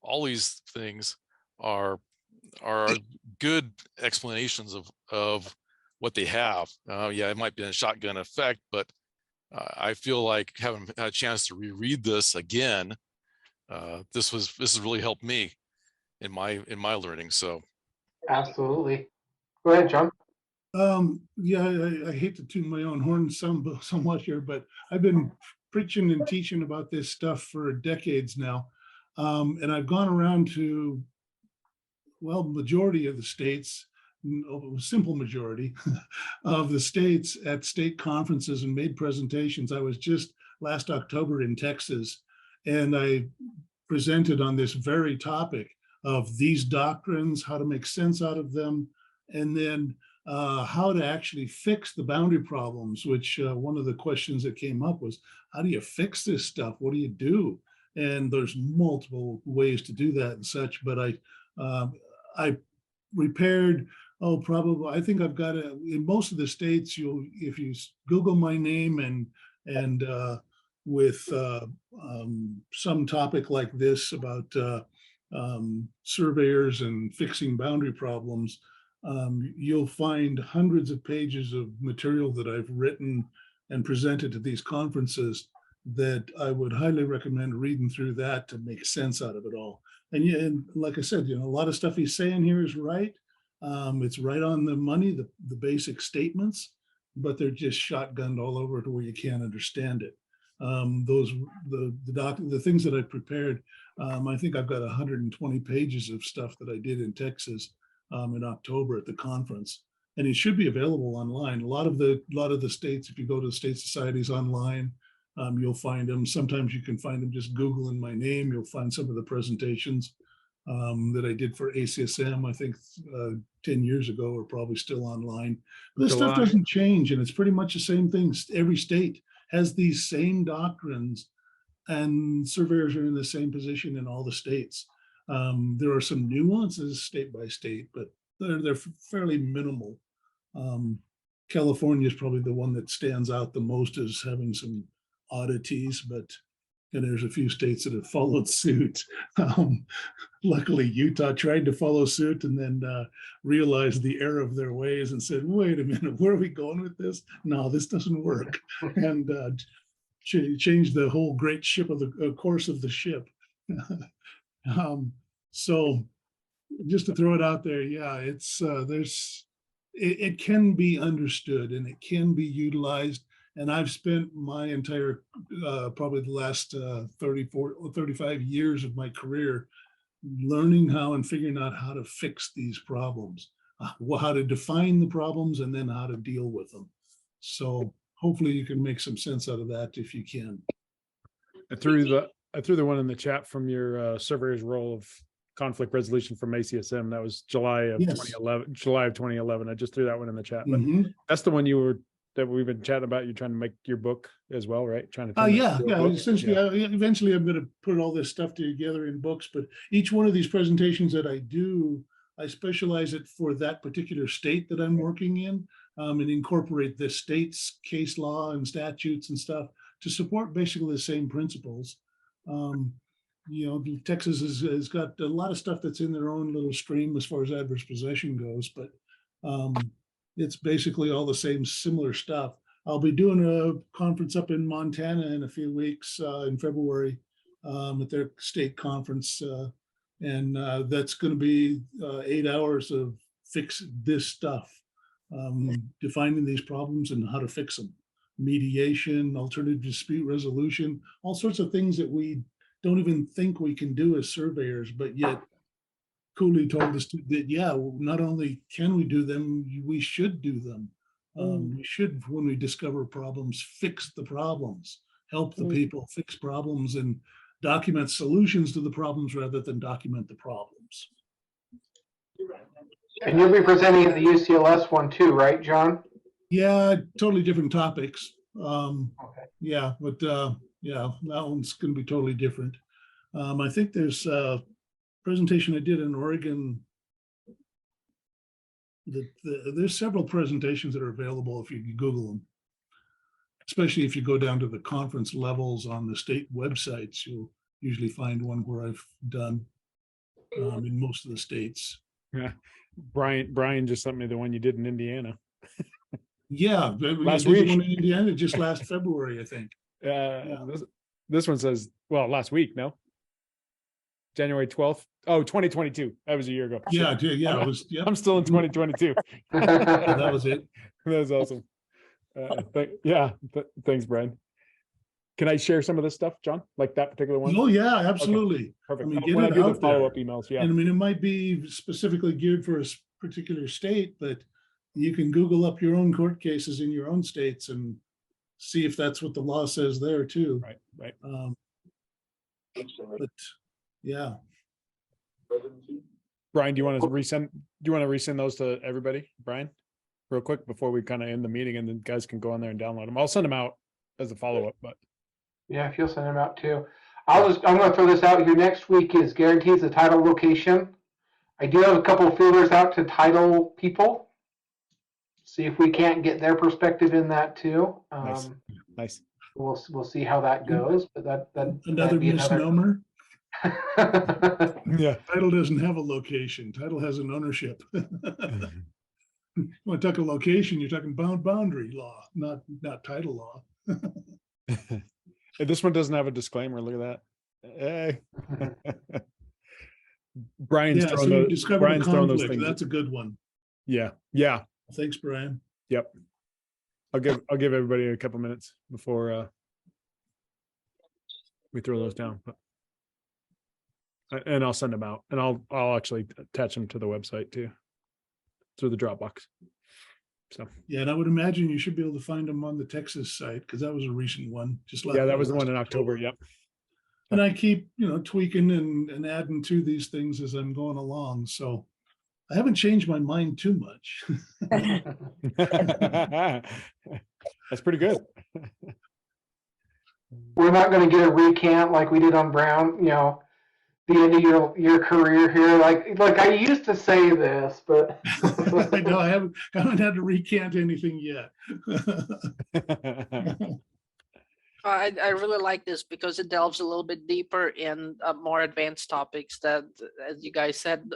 all these things are good explanations of what they have. Yeah, it might be a shotgun effect, but I feel like having had a chance to reread this again, this has really helped me in my learning. So Absolutely. Go ahead, John. Yeah, I hate to toot my own horn somewhat here, but I've been preaching and teaching about this stuff for decades now. And I've gone around to, well, majority of the states, simple majority of the states at state conferences and made presentations. I was just last October in Texas, and I presented on this very topic of these doctrines, how to make sense out of them, and then how to actually fix the boundary problems, which one of the questions that came up was, how do you fix this stuff? What do you do? And there's multiple ways to do that and such, but I repaired, probably, I think I've got it in most of the states. If you Google my name and with some topic like this about surveyors and fixing boundary problems, you'll find hundreds of pages of material that I've written and presented to these conferences that I would highly recommend reading through that to make sense out of it all. And yeah, and like I said, a lot of stuff he's saying here is right. It's right on the money, the basic statements, but they're just shotgunned all over to where you can't understand it. The things that I prepared, I think I've got 120 pages of stuff that I did in Texas in October at the conference, and it should be available online. A lot of the states, if you go to the state societies online, you'll find them. Sometimes you can find them just Googling my name. You'll find some of the presentations that I did for ACSM, I think 10 years ago, are probably still online. But this stuff doesn't change, and it's pretty much the same thing. Every state has these same doctrines, and surveyors are in the same position in all the states. There are some nuances state by state, but they're fairly minimal. California is probably the one that stands out the most as having some oddities, and there's a few states that have followed suit. Luckily, Utah tried to follow suit and then realized the error of their ways and said, wait a minute, where are we going with this? No, this doesn't work. And changed the whole great ship of the course of the ship. So just to throw it out there, yeah, it's it can be understood and it can be utilized. And I've spent my entire, probably the last 34 or 35 years of my career learning how and figuring out how to fix these problems, how to define the problems, and then how to deal with them. So hopefully you can make some sense out of that if you can. I threw the one in the chat from your surveyor's role of conflict resolution from ACSM. That was July of 2011. I just threw that one in the chat. But that's the one that we've been chatting about. You're trying to make your book as well, right? Trying to essentially, eventually I'm going to put all this stuff together in books, but each one of these presentations that I do, I specialize it for that particular state that I'm working in, and incorporate the state's case law and statutes and stuff to support basically the same principles. Texas has got a lot of stuff that's in their own little stream as far as adverse possession goes, but it's basically all the same similar stuff. I'll be doing a conference up in Montana in a few weeks in February at their state conference. And that's going to be 8 hours of fix this stuff, defining these problems and how to fix them. Mediation, alternative dispute resolution, all sorts of things that we don't even think we can do as surveyors, but yet Cooley told us that, yeah, not only can we do them, we should do them. We should, when we discover problems, fix the problems, help the people fix problems and document solutions to the problems rather than document the problems. And you'll be presenting at the UCLS one too, right, John? Yeah, totally different topics. Okay. Yeah, but yeah, that one's going to be totally different. I think there's a presentation I did in Oregon. There's several presentations that are available if you can Google them. Especially if you go down to the conference levels on the state websites, you'll usually find one where I've done in most of the states. Yeah, Brian just sent me the one you did in Indiana. Yeah, Last I did week. one in Indiana just last February, I think. This one says, well, last week, no? January 12th. Oh, 2022. That was a year ago. Yeah, Shit. yeah, it was. Yep. I'm still in 2022. That was it. That was awesome. Thanks, Brian. Can I share some of this stuff, John? Like that particular one? Oh yeah, absolutely. Perfect. I mean, When get I it do the out follow-up there. emails, yeah. And I mean, it might be specifically geared for a particular state, but you can Google up your own court cases in your own states and see if that's what the law says there too. Right. But yeah. Brian, do you want to resend those to everybody, Brian, real quick before we kind of end the meeting, and then guys can go on there and download them. I'll send them out as a follow-up, but Yeah, if you'll send them out too. I'm going to throw this out here. Next week is guarantees the title location. I do have a couple of feelers out to title people. See if we can't get their perspective in that too. nice. We'll see how that goes. But that Another misnomer. Yeah. Title doesn't have a location. Title has an ownership. When I talk a location, you're talking boundary law, not title law. This one doesn't have a disclaimer. Look at that. Hey. Brian's Yeah, so throwing you those, discovered Brian's a throwing those conflict. things. That's a good one. Yeah. Thanks, Brian. Yep. I'll give everybody a couple minutes before we throw those down. And I'll send them out, and I'll actually attach them to the website too, through the Dropbox. So Yeah, and I would imagine you should be able to find them on the Texas site because that was a recent one. yeah, that was the one in October. Yep. And I keep tweaking and adding to these things as I'm going along. So I haven't changed my mind too much. That's pretty good. We're not going to get a recant like we did on Brown. The end of your career here. Like I used to say this, but I know I haven't had to recant anything yet. I really like this because it delves a little bit deeper in more advanced topics that, as you guys said,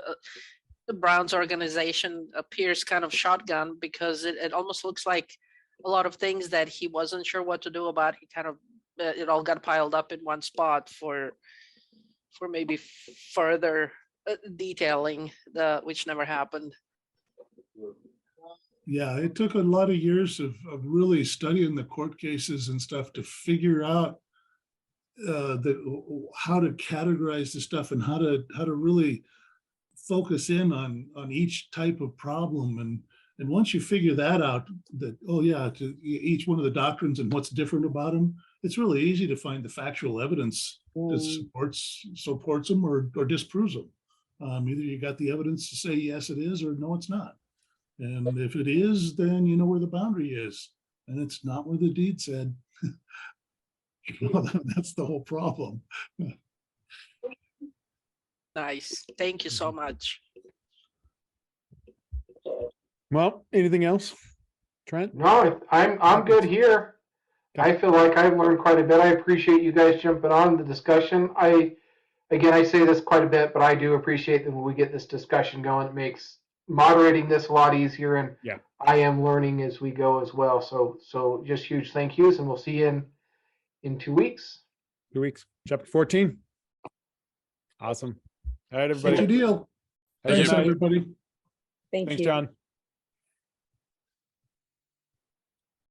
the Browns organization appears kind of shotgun because it almost looks like a lot of things that he wasn't sure what to do about. He kind of, it all got piled up in one spot for maybe further detailing, which never happened. Yeah, it took a lot of years of really studying the court cases and stuff to figure out how to categorize the stuff and how to really focus in on each type of problem. And once you figure that out, that to each one of the doctrines and what's different about them, it's really easy to find the factual evidence that supports them or disproves them. Either you got the evidence to say yes it is or no it's not. And if it is, then you know where the boundary is, and it's not where the deed said. Well, that's the whole problem. Nice. Thank you so much. Well, anything else, Trent? no, I'm good here. I feel like I've learned quite a bit. I appreciate you guys jumping on the discussion. I again, I say this quite a bit, but I do appreciate that when we get this discussion going, it makes moderating this a lot easier, and Yeah. I am learning as we go as well. So just huge thank yous, and we'll see you in 2 weeks. 2 weeks, chapter 14. Awesome. All right, Such a everybody. deal. Have a good Thanks, night. everybody. Thank Thanks, you. John.